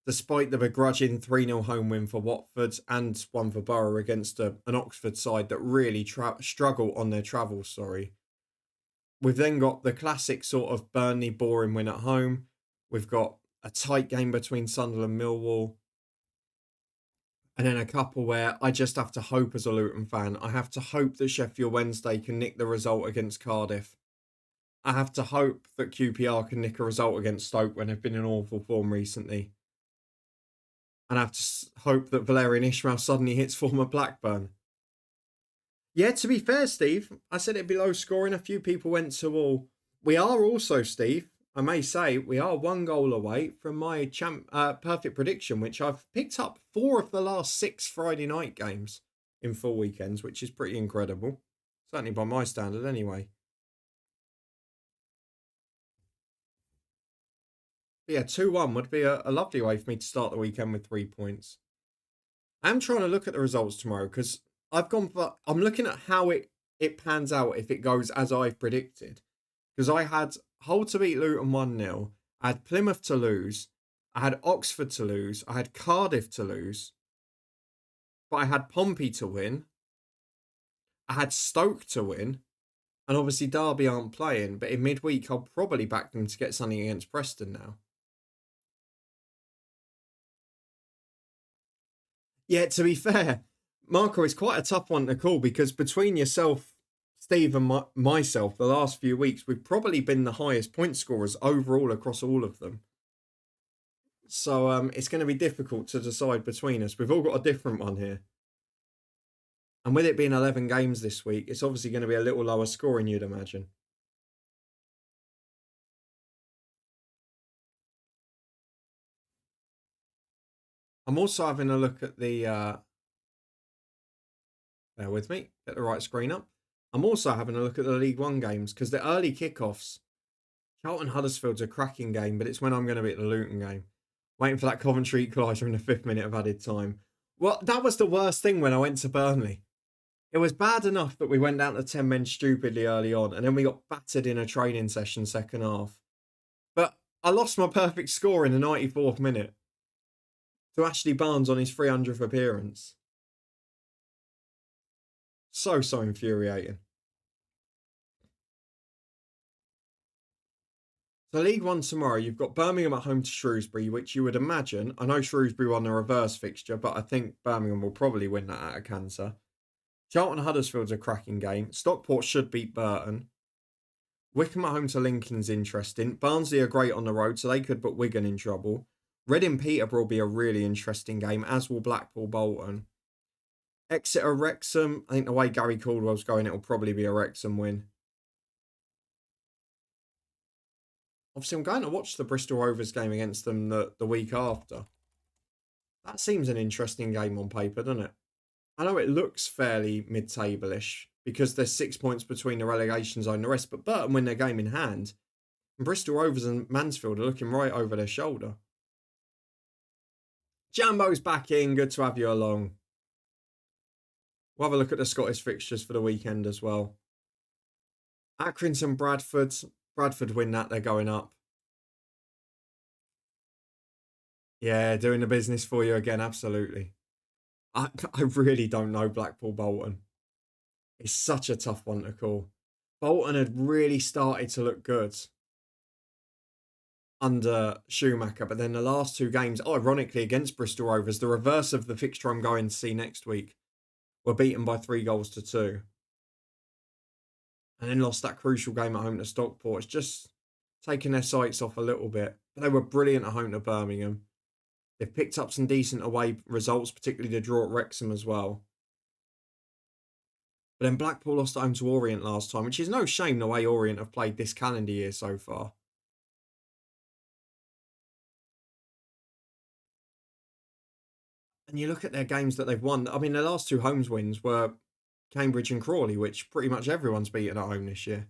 despite the begrudging 3-0 home win for Watford and one for Borough against an Oxford side that really struggle on their travels, We've then got the classic sort of Burnley boring win at home. We've got a tight game between Sunderland and Millwall. And then a couple where I just have to hope as a Luton fan. I have to hope that Sheffield Wednesday can nick the result against Cardiff. I have to hope that QPR can nick a result against Stoke when they've been in awful form recently. And I have to hope that Valerian Ismail suddenly hits form at Blackburn. Yeah, to be fair, Steve, I said it'd be low scoring. A few people went to all. We are also, Steve, I may say, we are 1 goal away from my perfect prediction, which I've picked up 4 of the last 6 Friday night games in full weekends, which is pretty incredible. Certainly by my standard anyway. But yeah, 2-1 would be a lovely way for me to start the weekend with 3 points. I'm trying to look at the results tomorrow because I'm looking at how it pans out if it goes as I've predicted. Because I had Hull to beat Luton 1-0. I had Plymouth to lose. I had Oxford to lose. I had Cardiff to lose. But I had Pompey to win. I had Stoke to win. And obviously Derby aren't playing. But in midweek, I'll probably back them to get something against Preston now. Yeah, to be fair, Marco, it's quite a tough one to call because between yourself, Steve, and myself, the last few weeks, we've probably been the highest point scorers overall across all of them. So it's going to be difficult to decide between us. We've all got a different one here. And with it being 11 games this week, it's obviously going to be a little lower scoring, you'd imagine. I'm also having a look at the... bear with me, get the right screen up. I'm also having a look at the League One games because the early kickoffs, Charlton Huddersfield's a cracking game, but it's when I'm going to be at the Luton game. Waiting for that Coventry equaliser in the 5th minute of added time. Well, that was the worst thing when I went to Burnley. It was bad enough that we went down to 10 men stupidly early on, and then we got battered in a training session second half. But I lost my perfect score in the 94th minute to Ashley Barnes on his 300th appearance. So infuriating. So League One tomorrow, you've got Birmingham at home to Shrewsbury, which you would imagine. I know Shrewsbury won the reverse fixture, but I think Birmingham will probably win that out of cancer. Charlton Huddersfield's a cracking game. Stockport should beat Burton. Wickham at home to Lincoln's interesting. Barnsley are great on the road, so they could put Wigan in trouble. Reading Peterborough will be a really interesting game, as will Blackpool Bolton. Exeter Wrexham. I think the way Gary Caldwell's going, it'll probably be a Wrexham win. Obviously, I'm going to watch the Bristol Rovers game against them the week after. That seems an interesting game on paper, doesn't it? I know it looks fairly mid-table-ish because there's 6 points between the relegation zone and the rest, but Burton win their game in hand. And Bristol Rovers and Mansfield are looking right over their shoulder. Jambo's back in. Good to have you along. We'll have a look at the Scottish fixtures for the weekend as well. Accrington, Bradford. Bradford win that, they're going up. Yeah, doing the business for you again, absolutely. I really don't know Blackpool Bolton. It's such a tough one to call. Bolton had really started to look good under Schumacher, but then the last two games, ironically against Bristol Rovers, the reverse of the fixture I'm going to see next week, were beaten by 3-2, and then lost that crucial game at home to Stockport. It's just taken their sights off a little bit. But they were brilliant at home to Birmingham. They've picked up some decent away results, particularly the draw at Wrexham as well. But then Blackpool lost at home to Orient last time, which is no shame the way Orient have played this calendar year so far. And you look at their games that they've won. I mean, their last two homes wins were Cambridge and Crawley, which pretty much everyone's beaten at home this year.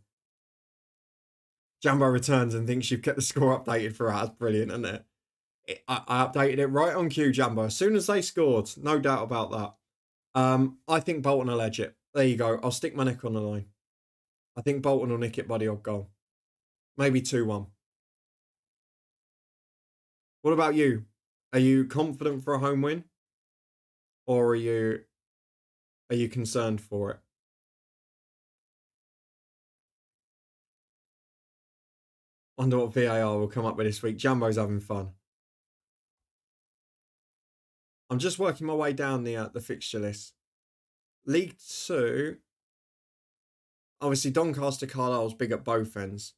Jambo returns and thinks you've kept the score updated throughout. That's brilliant, isn't it? I updated it right on cue, Jambo. As soon as they scored, no doubt about that. I think Bolton will edge it. There you go. I'll stick my neck on the line. I think Bolton will nick it by the odd goal. Maybe 2-1. What about you? Are you confident for a home win? Or are you concerned for it? Wonder what VAR will come up with this week. Jambo's having fun. I'm just working my way down the fixture list. League 2. Obviously, Doncaster Carlisle's big at both ends.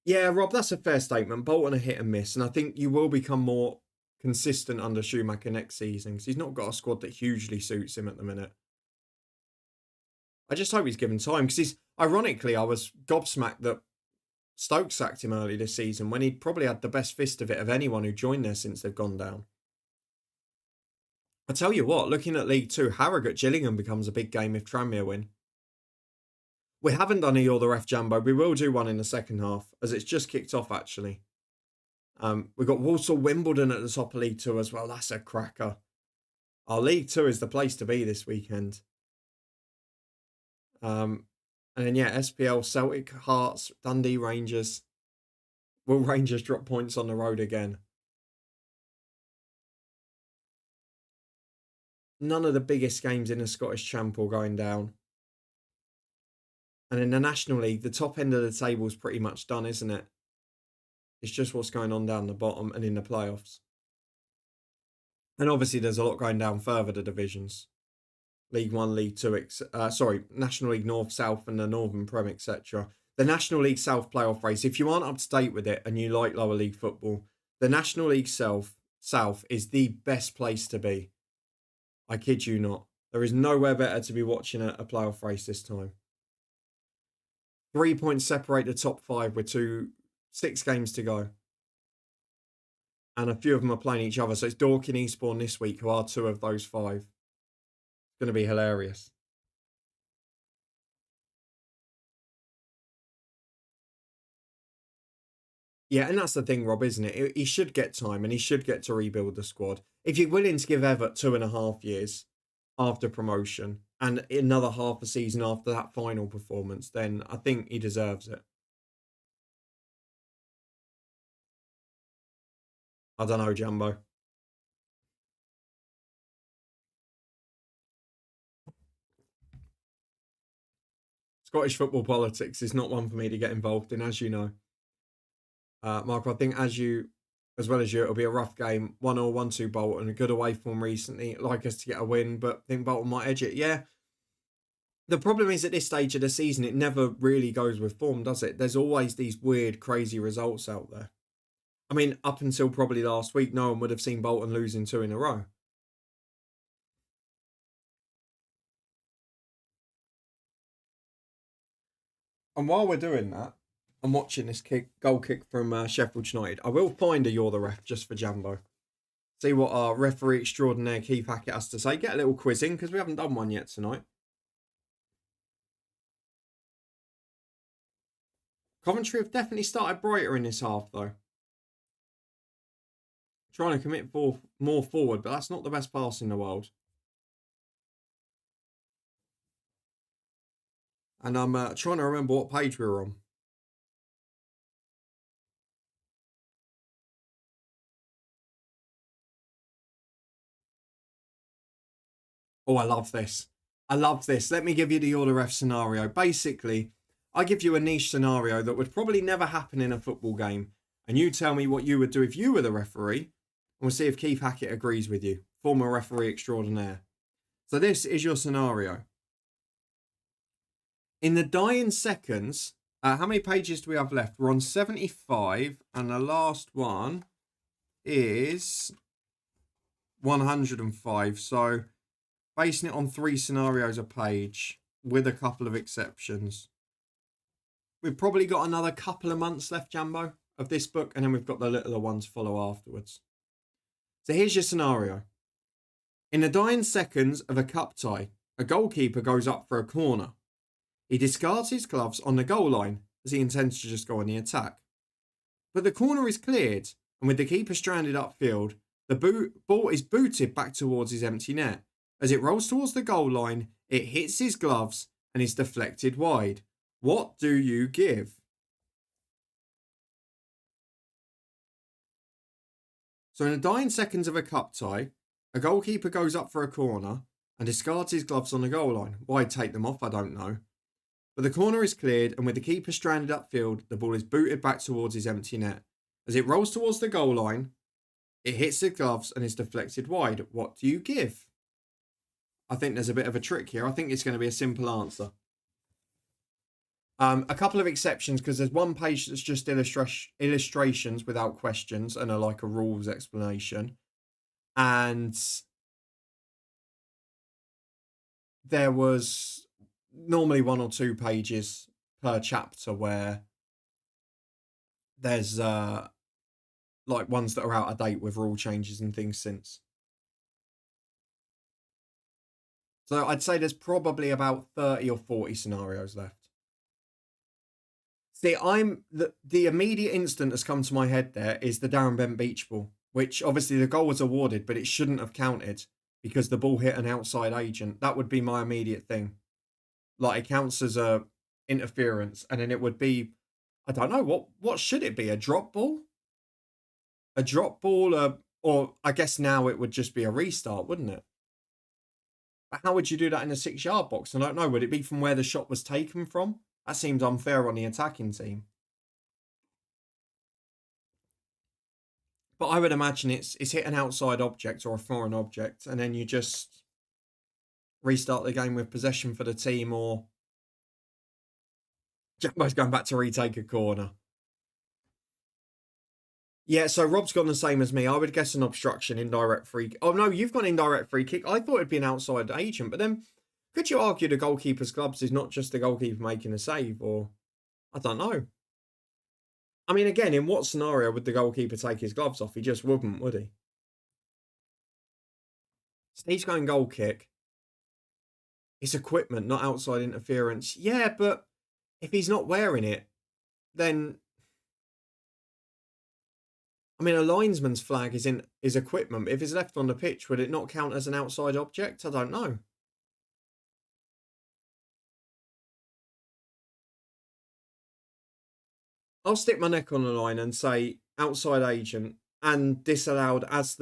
Yeah, Rob, that's a fair statement. Bolton are hit and miss, and I think you will become more consistent under Schumacher next season because he's not got a squad that hugely suits him at the minute. I just hope he's given time because ironically, I was gobsmacked that Stoke sacked him early this season when he'd probably had the best fist of it of anyone who joined there since they've gone down. I tell you what, looking at League 2, Harrogate Gillingham becomes a big game if Tranmere win. We haven't done a You're the Ref, Jambo. We will do one in the second half, as it's just kicked off, actually. We've got Walsall Wimbledon at the top of League 2 as well. That's a cracker. Our League 2 is the place to be this weekend. And then, yeah, SPL, Celtic, Hearts, Dundee, Rangers. Will Rangers drop points on the road again? None of the biggest games in the Scottish Champ are going down. And in the National League, the top end of the table is pretty much done, isn't it? It's just what's going on down the bottom and in the playoffs. And obviously, there's a lot going down further the divisions. League 1, League 2, National League North, South, and the Northern Prem, etc. The National League South playoff race, if you aren't up to date with it and you like lower league football, the National League South is the best place to be. I kid you not. There is nowhere better to be watching a playoff race this time. 3 points separate the top 5 with 6 games to go. And a few of them are playing each other. So it's Dorking, Eastbourne this week, who are 2 of those 5. It's going to be hilarious. Yeah, and that's the thing, Rob, isn't it? He should get time and he should get to rebuild the squad. If you're willing to give Everett 2.5 years after promotion and another half a season after that final performance, then I think he deserves it. I don't know, Jumbo. Scottish football politics is not one for me to get involved in, as you know. Mark, I think as well as you, it'll be a rough game. 1-1, 1-2 Bolton. A good away form recently. Like us to get a win, but I think Bolton might edge it. Yeah. The problem is at this stage of the season, it never really goes with form, does it? There's always these weird, crazy results out there. I mean, up until probably last week, no one would have seen Bolton losing 2 in a row. And while we're doing that, I'm watching this goal kick from Sheffield United. I will find a You're the Ref just for Jambo. See what our referee extraordinaire Keith Hackett has to say. Get a little quiz in because we haven't done one yet tonight. Coventry have definitely started brighter in this half, though. Trying to commit more forward, but that's not the best pass in the world. And I'm trying to remember what page we were on. Oh, I love this. I love this. Let me give you the order F scenario. Basically, I give you a niche scenario that would probably never happen in a football game. And you tell me what you would do if you were the referee. And we'll see if Keith Hackett agrees with you. Former referee extraordinaire. So this is your scenario. In the dying seconds, how many pages do we have left? We're on 75. And the last one is 105. So basing it on 3 scenarios a page with a couple of exceptions. We've probably got another couple of months left, Jambo, of this book, and then we've got the littler ones follow afterwards. So here's your scenario. In the dying seconds of a cup tie, a goalkeeper goes up for a corner. He discards his gloves on the goal line as he intends to just go on the attack. But the corner is cleared, and with the keeper stranded upfield, the ball is booted back towards his empty net. As it rolls towards the goal line, it hits his gloves and is deflected wide. What do you give? So in the dying seconds of a cup tie, a goalkeeper goes up for a corner and discards his gloves on the goal line. Why take them off, I don't know. But the corner is cleared, and with the keeper stranded upfield, the ball is booted back towards his empty net. As it rolls towards the goal line, it hits the gloves and is deflected wide. What do you give? I think there's a bit of a trick here. I think it's going to be a simple answer. A couple of exceptions, because there's one page that's just illustrations without questions and like a rules explanation. And there was normally 1 or 2 pages per chapter where there's like ones that are out of date with rule changes and things since. So I'd say there's probably about 30 or 40 scenarios left. See, the immediate instant that's come to my head there is the Darren Bent beach ball, which obviously the goal was awarded, but it shouldn't have counted because the ball hit an outside agent. That would be my immediate thing. Like, it counts as a interference, and then it would be, I don't know, what should it be? A drop ball? A drop ball, or I guess now it would just be a restart, wouldn't it? But how would you do that in a 6-yard box? I don't know. Would it be from where the shot was taken from? That seems unfair on the attacking team. But I would imagine it's hit an outside object or a foreign object, and then you just restart the game with possession for the team, or Jambo's going back to retake a corner. Yeah, so Rob's gone the same as me. I would guess an obstruction, indirect free kick. Oh, no, you've gone indirect free kick. I thought it'd be an outside agent, but then could you argue the goalkeeper's gloves is not just the goalkeeper making a save, or I don't know. I mean, again, in what scenario would the goalkeeper take his gloves off? He just wouldn't, would he? Steve's going goal kick. It's equipment, not outside interference. Yeah, but if he's not wearing it, then I mean, a linesman's flag is equipment. If it's left on the pitch, would it not count as an outside object? I don't know. I'll stick my neck on the line and say outside agent and disallowed as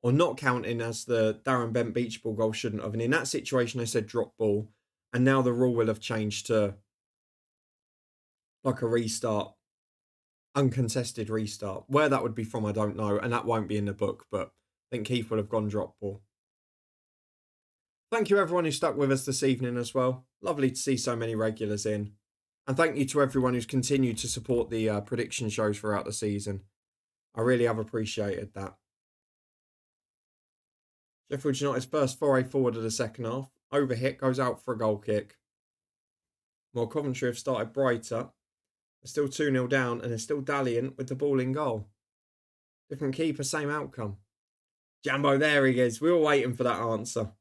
or not counting as the Darren Bent beach ball goal shouldn't have. And in that situation, I said drop ball. And now the rule will have changed to like a restart, uncontested restart. Where that would be from, I don't know. And that won't be in the book, but I think Keith will have gone drop ball. Thank you everyone who stuck with us this evening as well. Lovely to see so many regulars in. And thank you to everyone who's continued to support the prediction shows throughout the season. I really have appreciated that. Sheffield United's first foray forward of the second half. Overhit, goes out for a goal kick. While Coventry have started brighter. They're still 2-0 down and they're still dallying with the ball in goal. Different keeper, same outcome. Jambo, there he is. We were waiting for that answer.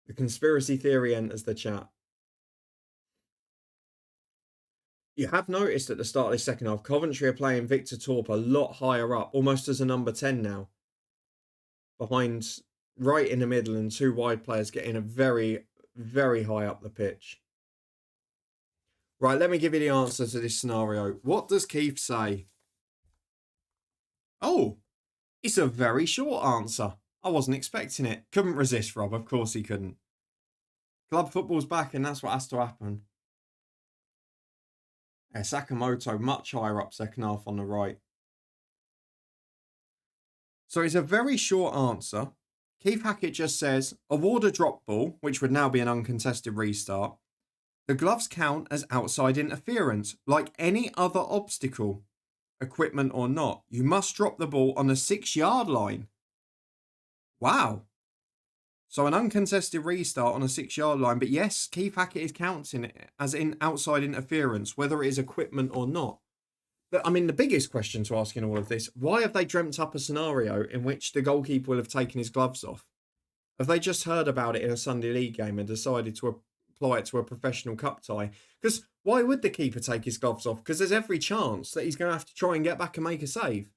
The conspiracy theory enters the chat. You have noticed at the start of the second half, Coventry are playing Victor Torp a lot higher up, almost as a number 10 now. Behind, right in the middle, and 2 wide players getting a very, very high up the pitch. Right, let me give you the answer to this scenario. What does Keith say? Oh, it's a very short answer. I wasn't expecting it. Couldn't resist, Rob. Of course he couldn't. Club football's back, and that's what has to happen. Yeah, Sakamoto much higher up second half on the right. So it's a very short answer. Keith Hackett just says, award a drop ball, which would now be an uncontested restart. The gloves count as outside interference, like any other obstacle, equipment or not. You must drop the ball on the 6-yard line. Wow. So an uncontested restart on a 6-yard line. But yes, Keith Hackett is counting it as in outside interference, whether it is equipment or not. But I mean, the biggest question to ask in all of this, why have they dreamt up a scenario in which the goalkeeper will have taken his gloves off? Have they just heard about it in a Sunday League game and decided to apply it to a professional cup tie? Because why would the keeper take his gloves off? Because there's every chance that he's going to have to try and get back and make a save.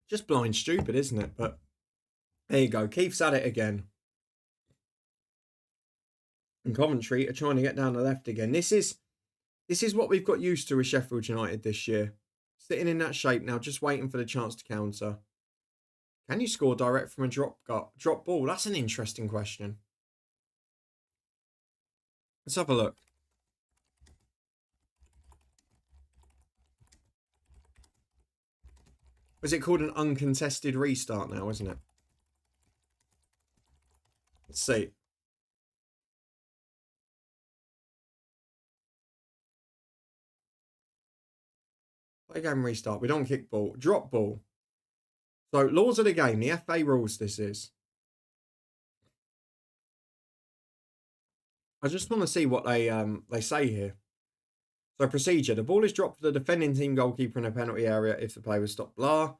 Just blind stupid, isn't it? But there you go. Keith's at it again. And Coventry are trying to get down the left again. This is what we've got used to with Sheffield United this year. Sitting in that shape now, just waiting for the chance to counter. Can you score direct from a drop ball? That's an interesting question. Let's have a look. Was it called an uncontested restart now, isn't it? Let's see. Play game restart. We don't kick ball. Drop ball. So, laws of the game. The FA rules this is. I just want to see what they say here. So, procedure. The ball is dropped for the defending team goalkeeper in a penalty area if the play was stopped. Blah.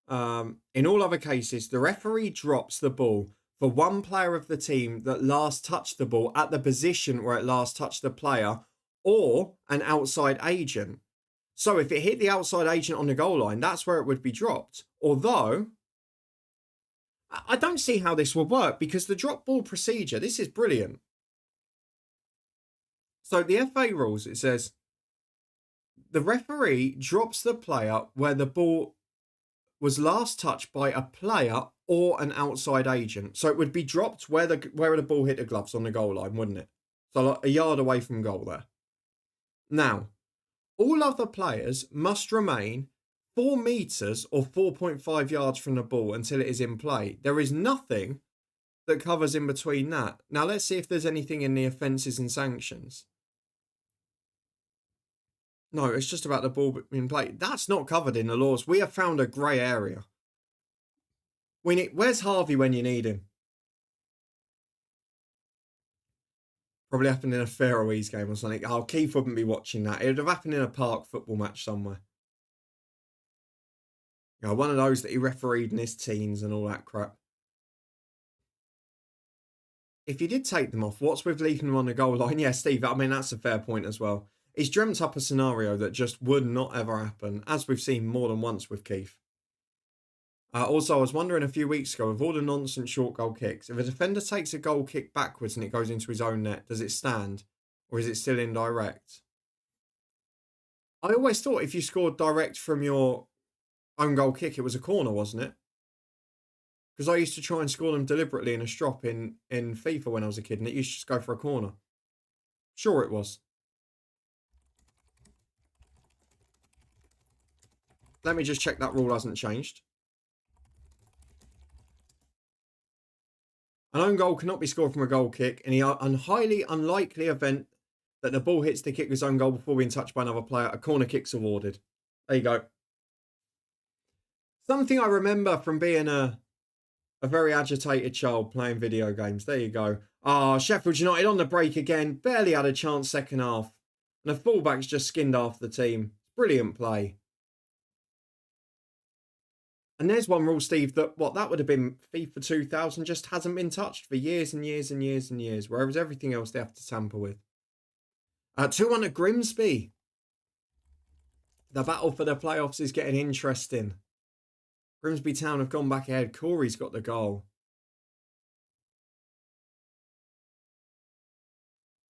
In all other cases, the referee drops the ball for one player of the team that last touched the ball at the position where it last touched the player or an outside agent. So if it hit the outside agent on the goal line, that's where it would be dropped. Although, I don't see how this will work because the drop ball procedure, this is brilliant. So the FA rules, it says, the referee drops the player where the ball was last touched by a player or an outside agent. So it would be dropped where the ball hit the gloves on the goal line, wouldn't it? So like a yard away from goal there. Now, all other players must remain 4 metres or 4.5 yards from the ball until it is in play. There is nothing that covers in between that. Now, let's see if there's anything in the offences and sanctions. No, it's just about the ball being played. That's not covered in the laws. We have found a grey area. Where's Harvey when you need him? Probably happened in a Faroese game or something. Oh, Keith wouldn't be watching that. It would have happened in a park football match somewhere. You know, one of those that he refereed in his teens and all that crap. If you did take them off, what's with leaving them on the goal line? Yeah, Steve, I mean, that's a fair point as well. He's dreamt up a scenario that just would not ever happen, as we've seen more than once with Keith. Also, I was wondering a few weeks ago, with all the nonsense short goal kicks, if a defender takes a goal kick backwards and it goes into his own net, does it stand? Or is it still indirect? I always thought if you scored direct from your own goal kick, it was a corner, wasn't it? Because I used to try and score them deliberately in a strop in FIFA when I was a kid, and it used to just go for a corner. Sure it was. Let me just check that rule hasn't changed. An own goal cannot be scored from a goal kick in the highly unlikely event that the ball hits the kicker's own goal before being touched by another player. A corner kick's awarded. There you go. Something I remember from being a very agitated child playing video games. There you go. Sheffield United on the break again. Barely had a chance second half. And the fullback's just skinned half the team. Brilliant play. And there's one rule, Steve, that would have been FIFA 2000, just hasn't been touched for years and years and years and years, whereas everything else they have to tamper with. 2-1 at Grimsby. The battle for the playoffs is getting interesting. Grimsby Town have gone back ahead. Corey's got the goal.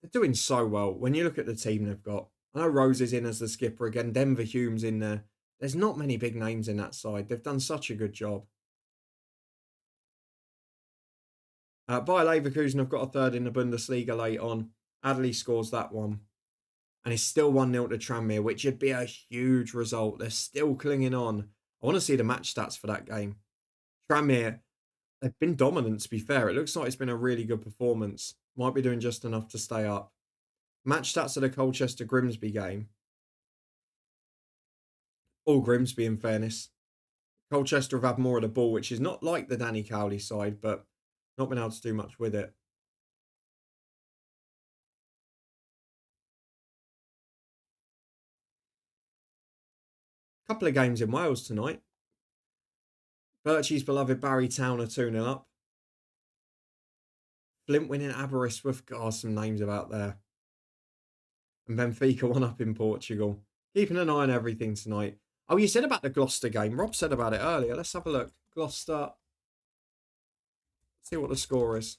They're doing so well. When you look at the team they've got, I know Rose is in as the skipper again. Denver Hume's in there. There's not many big names in that side. They've done such a good job. Bayer Leverkusen have got a third in the Bundesliga late on. Adley scores that one. And it's still 1-0 to Tranmere, which would be a huge result. They're still clinging on. I want to see the match stats for that game. Tranmere, they've been dominant, to be fair. It looks like it's been a really good performance. Might be doing just enough to stay up. Match stats of the Colchester-Grimsby game. All Grimsby, in fairness. Colchester have had more of the ball, which is not like the Danny Cowley side, but not been able to do much with it. Couple of games in Wales tonight. Birchie's beloved Barry Town are 2-0 up. Flint winning Aberystwyth. God, some names about there. And Benfica 1-up in Portugal. Keeping an eye on everything tonight. Oh, you said about the Gloucester game. Rob said about it earlier. Let's have a look. Gloucester. See what the score is.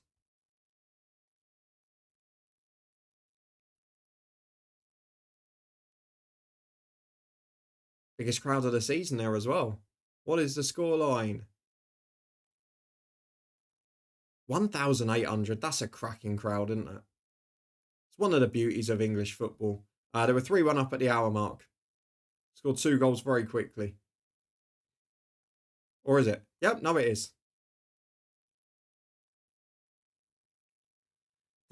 Biggest crowd of the season there as well. What is the score line? 1,800. That's a cracking crowd, isn't it? It's one of the beauties of English football. They were 3-1 up at the hour mark. Scored 2 goals very quickly. Or is it? Yep, no it is.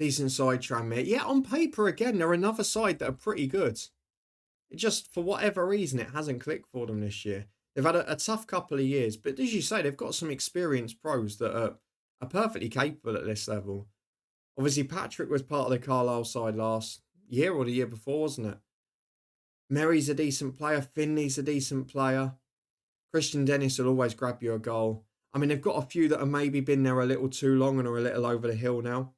Decent side, Tranmere. Yeah, on paper, again, they're another side that are pretty good. It just, for whatever reason, it hasn't clicked for them this year. They've had a tough couple of years, but as you say, they've got some experienced pros that are perfectly capable at this level. Obviously, Patrick was part of the Carlisle side last year or the year before, wasn't it? Merry's a decent player. Finley's a decent player. Christian Dennis will always grab you a goal. I mean, they've got a few that have maybe been there a little too long and are a little over the hill now.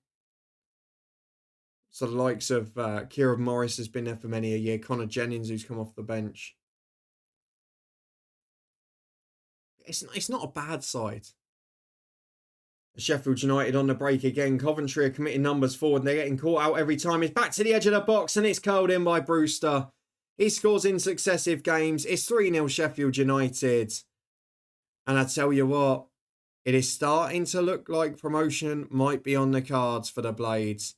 So the likes of Kieran Morris has been there for many a year. Connor Jennings, who's come off the bench. It's not a bad side. Sheffield United on the break again. Coventry are committing numbers forward and they're getting caught out every time. It's back to the edge of the box and it's curled in by Brewster. He scores in successive games. It's 3-0 Sheffield United. And I tell you what, it is starting to look like promotion might be on the cards for the Blades.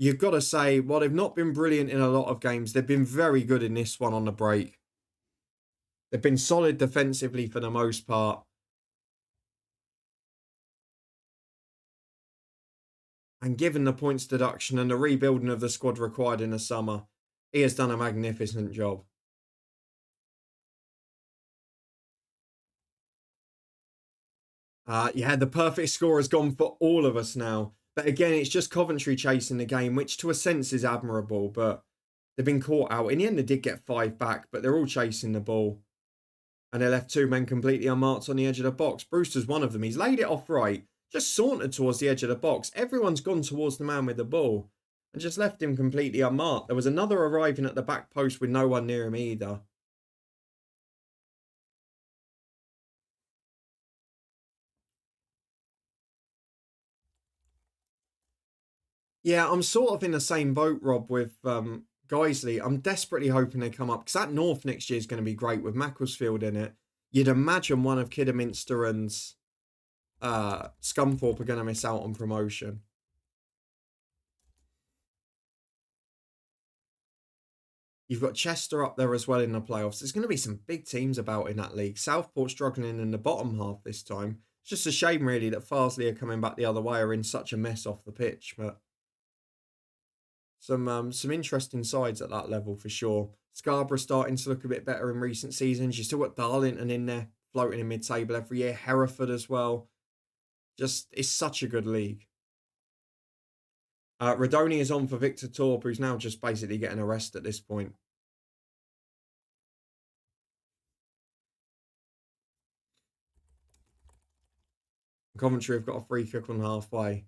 You've got to say, while they've not been brilliant in a lot of games, they've been very good in this one on the break. They've been solid defensively for the most part. And given the points deduction and the rebuilding of the squad required in the summer, he has done a magnificent job. Yeah, the perfect score has gone for all of us now. But again, it's just Coventry chasing the game, which to a sense is admirable, but they've been caught out. In the end, they did get 5 back, but they're all chasing the ball. And they left 2 men completely unmarked on the edge of the box. Brewster's one of them. He's laid it off right, just sauntered towards the edge of the box. Everyone's gone towards the man with the ball and just left him completely unmarked. There was another arriving at the back post with no one near him either. Yeah, I'm sort of in the same boat, Rob, with Guiseley. I'm desperately hoping they come up because that North next year is going to be great with Macclesfield in it. You'd imagine one of Kidderminster and Scunthorpe are going to miss out on promotion. You've got Chester up there as well in the playoffs. There's going to be some big teams about in that league. Southport struggling in the bottom half this time. It's just a shame, really, that Farsley are coming back the other way, are in such a mess off the pitch. But some interesting sides at that level for sure. Scarborough starting to look a bit better in recent seasons. You still got Darlington in there, floating in mid-table every year. Hereford as well. Just, it's such a good league. Radoni is on for Victor Torp, who's now just basically getting a rest at this point. Coventry have got a free kick on halfway.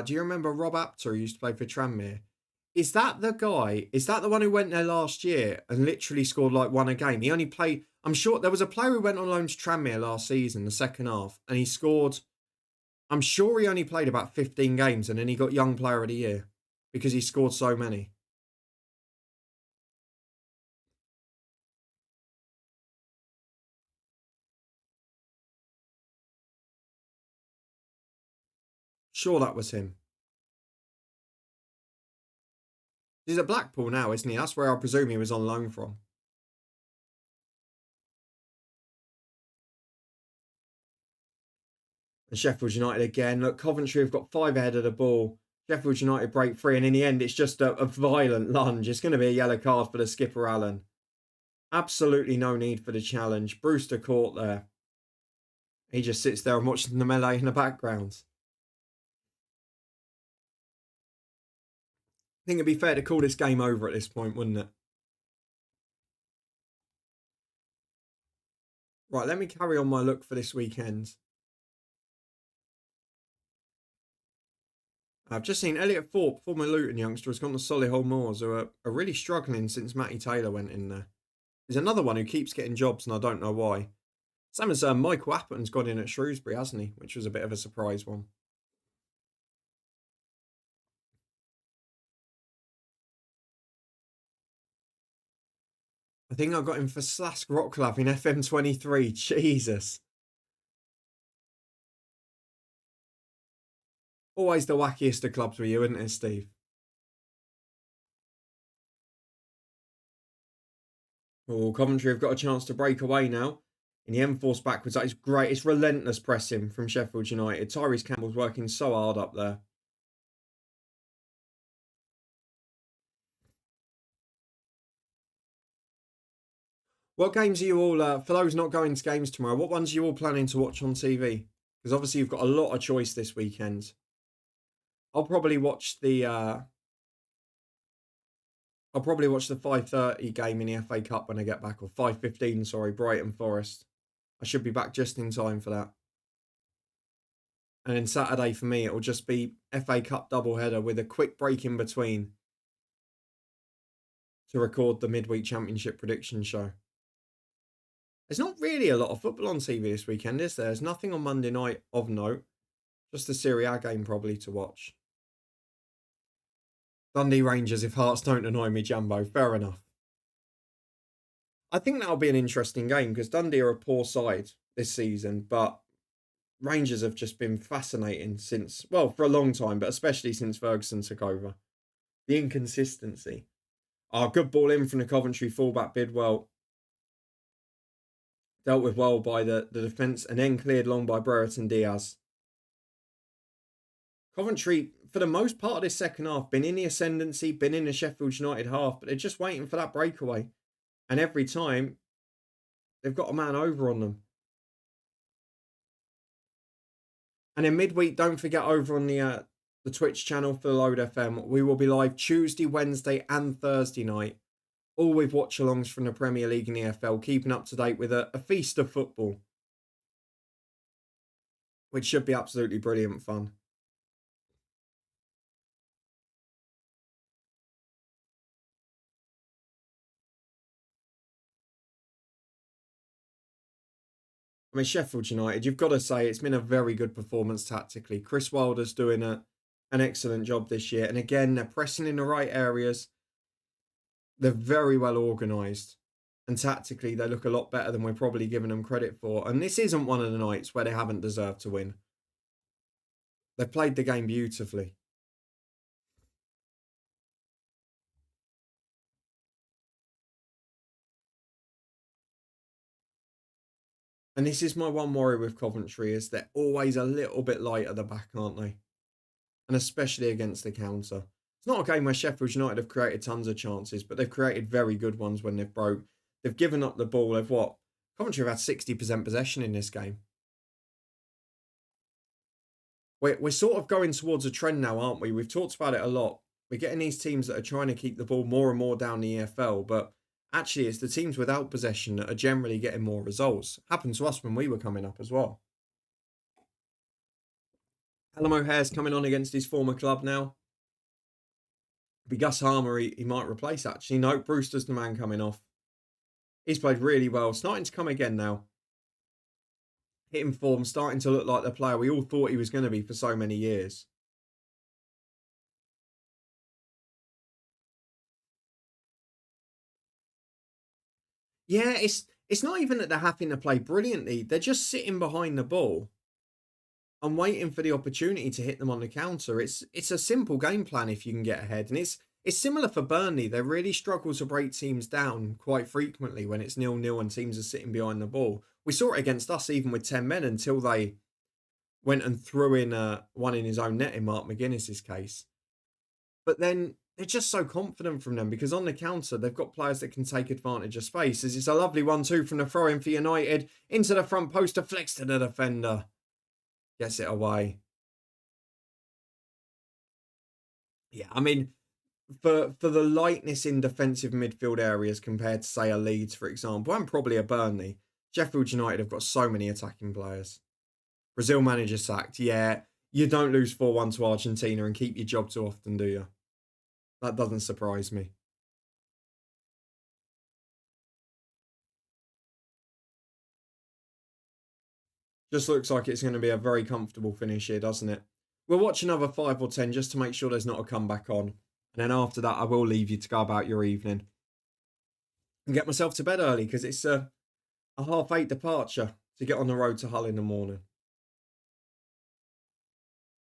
Do you remember Rob Apter, who used to play for Tranmere? Is that the guy? Is that the one who went there last year and literally scored like one a game? He only played. I'm sure there was a player who went on loan to Tranmere last season, the second half, and he scored. I'm sure he only played about 15 games and then he got Young Player of the Year because he scored so many. Sure, that was him. He's at Blackpool now, isn't he? That's where I presume he was on loan from. And Sheffield United again. Look, Coventry have got 5 ahead of the ball. Sheffield United break free, and in the end, it's just a violent lunge. It's going to be a yellow card for the skipper, Allen. Absolutely no need for the challenge. Brewster caught there. He just sits there and watches the melee in the background. I think it'd be fair to call this game over at this point, wouldn't it? Right, let me carry on my look for this weekend. I've just seen Elliot Thorpe, former Luton youngster, has gone to Solihull Moors, who are really struggling since Matty Taylor went in there. There's another one who keeps getting jobs, and I don't know why. Same as Michael Appleton's gone in at Shrewsbury, hasn't he? Which was a bit of a surprise one. I think I got him for Slask Wroclaw in FM23. Jesus. Always the wackiest of clubs with you, isn't it, Steve? Oh, Coventry have got a chance to break away now. In the enforced backwards, that is great. It's relentless pressing from Sheffield United. Tyrese Campbell's working so hard up there. What games are you all, for those not going to games tomorrow, what ones are you all planning to watch on TV? Because obviously you've got a lot of choice this weekend. I'll probably watch the 5:30 game in the FA Cup when I get back, or 5:15, sorry, Brighton Forest. I should be back just in time for that. And then Saturday for me, it'll just be FA Cup doubleheader with a quick break in between to record the midweek championship prediction show. There's not really a lot of football on TV this weekend, is there? There's nothing on Monday night of note. Just the Serie A game probably to watch. Dundee Rangers if Hearts don't annoy me, Jumbo. Fair enough. I think that'll be an interesting game because Dundee are a poor side this season, but Rangers have just been fascinating since, well, for a long time, but especially since Ferguson took over. The inconsistency. Good ball in from the Coventry fullback Bidwell. Dealt with well by the defence and then cleared long by Brereton Diaz. Coventry, for the most part of this second half, been in the ascendancy, been in the Sheffield United half, but they're just waiting for that breakaway. And every time, they've got a man over on them. And then midweek, don't forget over on the Twitch channel for Load FM, we will be live Tuesday, Wednesday, and Thursday night, all with watch-alongs from the Premier League and the EFL, keeping up to date with a feast of football, which should be absolutely brilliant fun. I mean, Sheffield United, you've got to say it's been a very good performance tactically. Chris Wilder's doing an excellent job this year. And again, they're pressing in the right areas. They're very well organised. And tactically, they look a lot better than we're probably giving them credit for. And this isn't one of the nights where they haven't deserved to win. They've played the game beautifully. And this is my one worry with Coventry, is they're always a little bit light at the back, aren't they? And especially against the counter. It's not a game where Sheffield United have created tons of chances, but they've created very good ones when they've broke. They've given up the ball. Coventry have had 60% possession in this game. We're sort of going towards a trend now, aren't we? We've talked about it a lot. We're getting these teams that are trying to keep the ball more and more down the EFL, but actually it's the teams without possession that are generally getting more results. Happened to us when we were coming up as well. Callum O'Hare's coming on against his former club now. But Gus Harmer, he might replace actually. No, Brewster's the man coming off. He's played really well. Starting to come again now. Hitting form, starting to look like the player we all thought he was going to be for so many years. Yeah, it's not even that they're having to play brilliantly. They're just sitting behind the ball and waiting for the opportunity to hit them on the counter. It's a simple game plan if you can get ahead. And it's similar for Burnley. They really struggle to break teams down quite frequently when it's 0-0 and teams are sitting behind the ball. We saw it against us even with 10 men until they went and threw in one in his own net in Mark McGuinness's case. But then they're just so confident from them because on the counter, they've got players that can take advantage of space. It's a lovely 1-2 from the throw-in for United into the front post, deflects to the defender. Gets it away. Yeah, I mean, for the lightness in defensive midfield areas compared to, say, a Leeds, for example, and probably a Burnley, Sheffield United have got so many attacking players. Brazil manager sacked. Yeah, you don't lose 4-1 to Argentina and keep your job too often, do you? That doesn't surprise me. Just looks like it's going to be a very comfortable finish here, doesn't it? We'll watch another 5 or 10 just to make sure there's not a comeback on. And then after that, I will leave you to go about your evening. And get myself to bed early because it's a 8:30 departure to get on the road to Hull in the morning.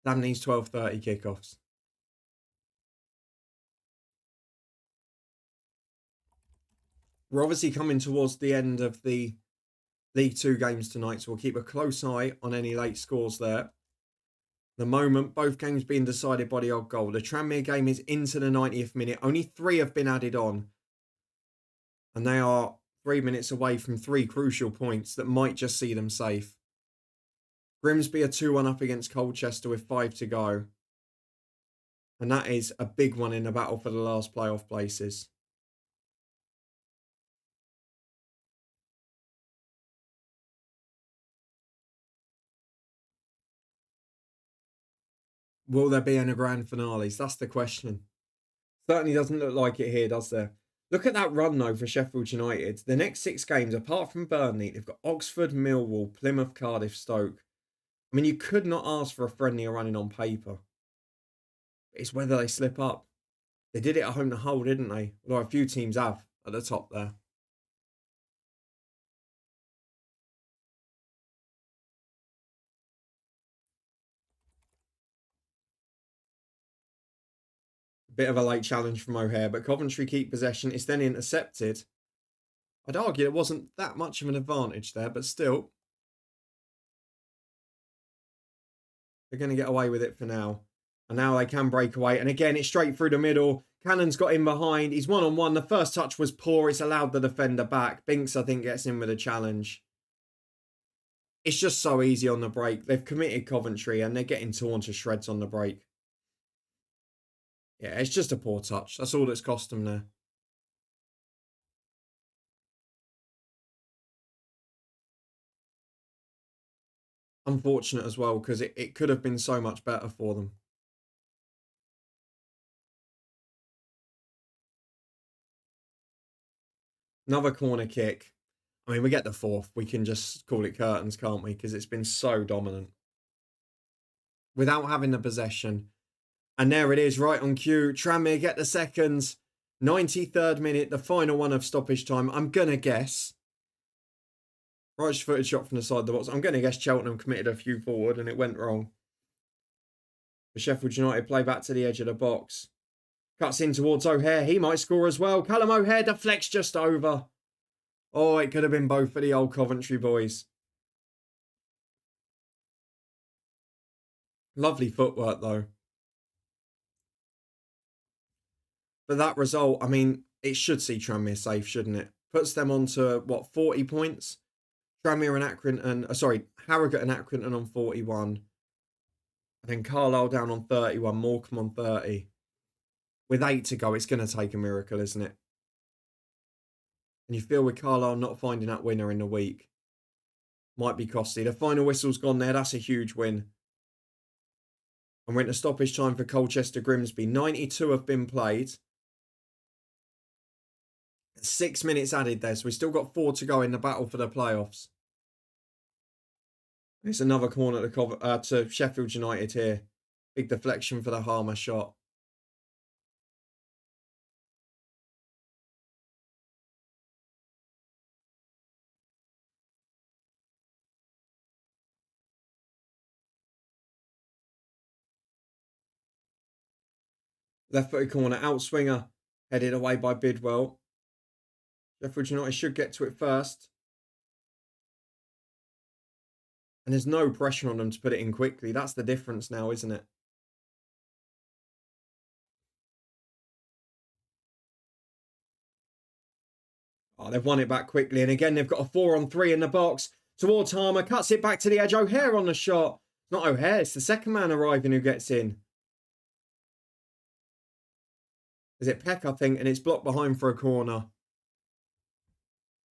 Damn these 12:30 kickoffs. We're obviously coming towards the end of the League Two games tonight, so we'll keep a close eye on any late scores there. The moment, both games being decided by the odd goal. The Tranmere game is into the 90th minute. Only 3 have been added on. And they are 3 minutes away from 3 crucial points that might just see them safe. Grimsby are 2-1 up against Colchester with 5 to go. And that is a big one in the battle for the last playoff places. Will there be any grand finales? That's the question. Certainly doesn't look like it here, does there? Look at that run, though, for Sheffield United. The next 6 games, apart from Burnley, they've got Oxford, Millwall, Plymouth, Cardiff, Stoke. I mean, you could not ask for a friendlier running on paper. It's whether they slip up. They did it at home to Hull, didn't they? Although a few teams have at the top there. Bit of a late challenge from O'Hare, but Coventry keep possession. It's then intercepted. I'd argue it wasn't that much of an advantage there, but still. They're going to get away with it for now. And now they can break away. And again, it's straight through the middle. Cannon's got in behind. He's one-on-one. The first touch was poor. It's allowed the defender back. Binks, I think, gets in with a challenge. It's just so easy on the break. They've committed Coventry and they're getting torn to shreds on the break. Yeah, it's just a poor touch. That's all that's cost them there. Unfortunate as well, because it could have been so much better for them. Another corner kick. I mean, we get the 4th. We can just call it curtains, can't we? Because it's been so dominant. Without having the possession. And there it is, right on cue. Tranmere get the seconds. 93rd minute, the final one of stoppage time. I'm going to guess. Right footed shot from the side of the box. I'm going to guess Cheltenham committed a few forward and it went wrong. The Sheffield United play back to the edge of the box. Cuts in towards O'Hare. He might score as well. Callum O'Hare deflects just over. Oh, it could have been both for the old Coventry boys. Lovely footwork, though. But that result, I mean, it should see Tranmere safe, shouldn't it? Puts them on to, 40 points? Tranmere and Accrington, Harrogate and Accrington on 41. And then Carlisle down on 31, Morecambe on 30. With 8 to go, it's going to take a miracle, isn't it? And you feel with Carlisle not finding that winner in the week. Might be costly. The final whistle's gone there. That's a huge win. And we're into stoppage time for Colchester Grimsby. 92 have been played. 6 minutes added there, so we've still got 4 to go in the battle for the playoffs. It's another corner to Sheffield United here. Big deflection for the Harmer shot. Left-footed corner, outswinger, headed away by Bidwell. Sheffield United should get to it first. And there's no pressure on them to put it in quickly. That's the difference now, isn't it? Oh, they've won it back quickly. And again, they've got a 4-on-3 in the box. Towards Harmer, cuts it back to the edge. O'Hare on the shot. It's not O'Hare, it's the second man arriving who gets in. Is it Peck, I think? And it's blocked behind for a corner.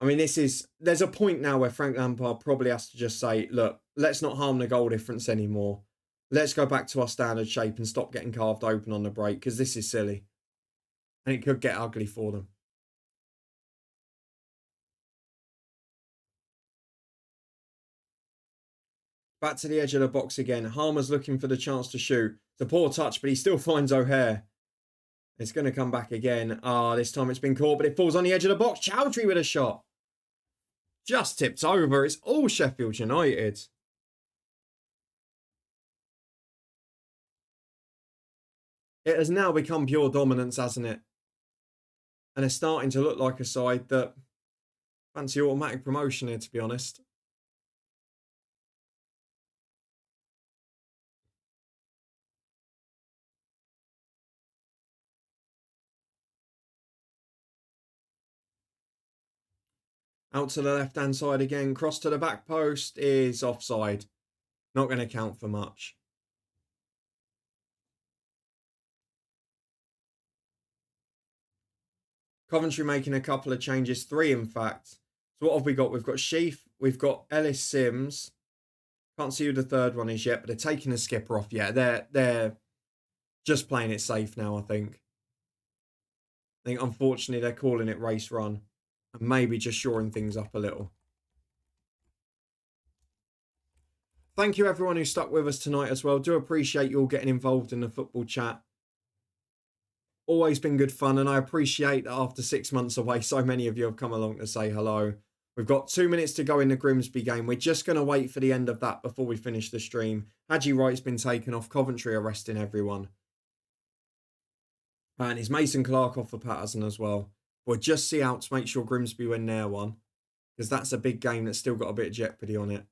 I mean, there's a point now where Frank Lampard probably has to just say, look, let's not harm the goal difference anymore. Let's go back to our standard shape and stop getting carved open on the break, because this is silly. And it could get ugly for them. Back to the edge of the box again. Harmer's looking for the chance to shoot. It's a poor touch, but he still finds O'Hare. It's going to come back again. This time it's been caught, but it falls on the edge of the box. Chowdhury with a shot. Just tipped over. It's all Sheffield United. It has now become pure dominance, hasn't it? And it's starting to look like a side that fancy automatic promotion here, to be honest. Out to the left-hand side again. Cross to the back post is offside. Not going to count for much. Coventry making a couple of changes. 3, in fact. So what have we got? We've got Sheaf. We've got Ellis Sims. Can't see who the third one is yet, but they're taking a skipper off. Yeah, they're just playing it safe now, I think. I think, unfortunately, they're calling it race run. And maybe just shoring things up a little. Thank you, everyone who stuck with us tonight as well. Do appreciate you all getting involved in the football chat. Always been good fun, and I appreciate that after 6 months away, so many of you have come along to say hello. We've got 2 minutes to go in the Grimsby game. We're just going to wait for the end of that before we finish the stream. Haji Wright's been taken off. Coventry arresting everyone. And it's Mason Clark off for Patterson as well. We'll just see out to make sure Grimsby win their one, because that's a big game that's still got a bit of jeopardy on it.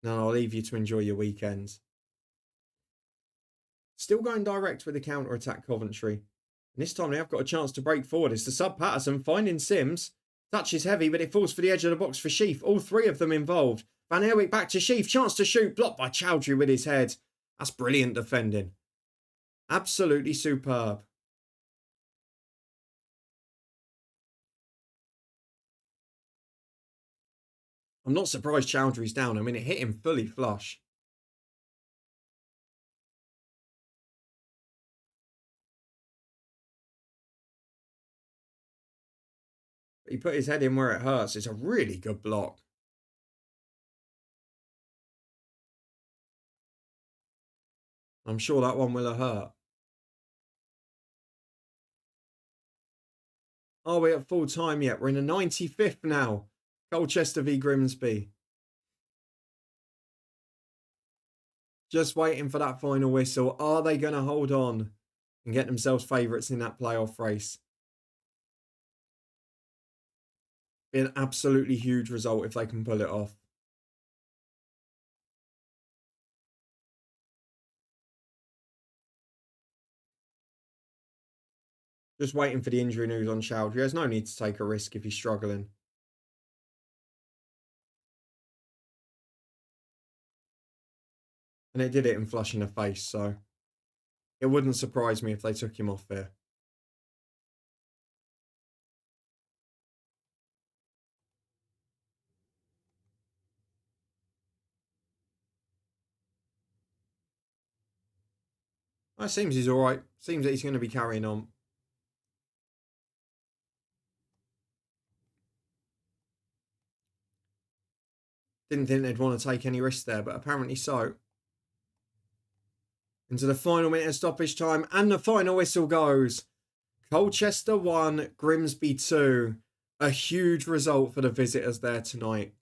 Now I'll leave you to enjoy your weekend. Still going direct with the counter-attack, Coventry. And this time they have got a chance to break forward. It's the sub Patterson finding Sims. Touch is heavy, but it falls for the edge of the box for Sheaf. All 3 of them involved. Van Herwijk back to Sheaf. Chance to shoot. Blocked by Chowdhury with his head. That's brilliant defending. Absolutely superb. I'm not surprised Chowdhury's down. I mean, it hit him fully flush. But he put his head in where it hurts. It's a really good block. I'm sure that one will have hurt. Are we at full time yet? We're in the 95th now. Colchester v Grimsby. Just waiting for that final whistle. Are they going to hold on and get themselves favourites in that playoff race? Be an absolutely huge result if they can pull it off. Just waiting for the injury news on Chowdhury. There's no need to take a risk if he's struggling. And it did it in flush in the face, so it wouldn't surprise me if they took him off there. It seems he's all right. Seems that he's going to be carrying on. Didn't think they'd want to take any risks there, but apparently so. Into the final minute of stoppage time, and the final whistle goes. Colchester 1, Grimsby 2. A huge result for the visitors there tonight.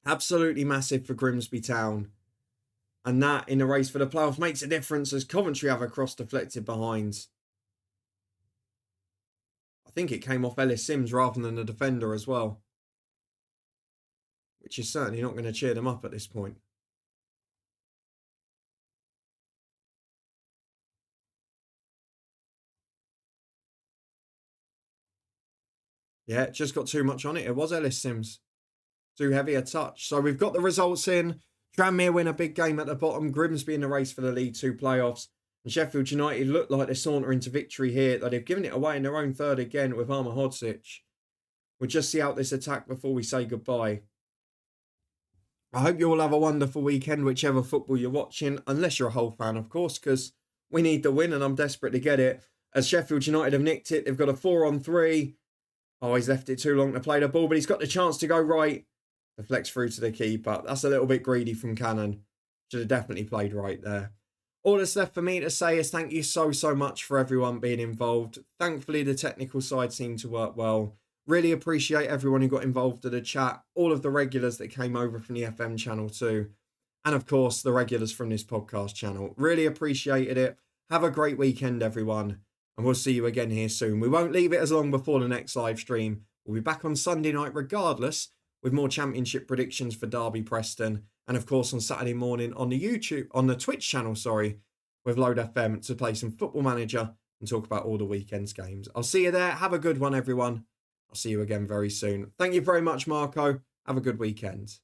Absolutely massive for Grimsby Town. And that, in the race for the playoff, makes a difference as Coventry have a cross deflected behind. I think it came off Ellis Sims rather than the defender as well. Which is certainly not going to cheer them up at this point. Yeah, it just got too much on it. It was Ellis Sims. Too heavy a touch. So we've got the results in. Tranmere win a big game at the bottom. Grimsby in the race for the League 2 playoffs. And Sheffield United look like they saunter into victory here. Though they've given it away in their own third again with Armour Hodzic. We'll just see out this attack before we say goodbye. I hope you all have a wonderful weekend, whichever football you're watching. Unless you're a Hull fan, of course, because we need the win and I'm desperate to get it. As Sheffield United have nicked it, they've got a 4-on-3. Oh, he's left it too long to play the ball, but he's got the chance to go right. Deflects through to the keeper. That's a little bit greedy from Cannon. Should have definitely played right there. All that's left for me to say is thank you so much for everyone being involved. Thankfully, the technical side seemed to work well. Really appreciate everyone who got involved in the chat. All of the regulars that came over from the FM channel too. And of course, the regulars from this podcast channel. Really appreciated it. Have a great weekend, everyone. And we'll see you again here soon. We won't leave it as long before the next live stream. We'll be back on Sunday night regardless, with more championship predictions for Derby Preston. And of course on Saturday morning on the Twitch channel, with Load FM to play some Football Manager and talk about all the weekend's games. I'll see you there. Have a good one, everyone. I'll see you again very soon. Thank you very much, Marco. Have a good weekend.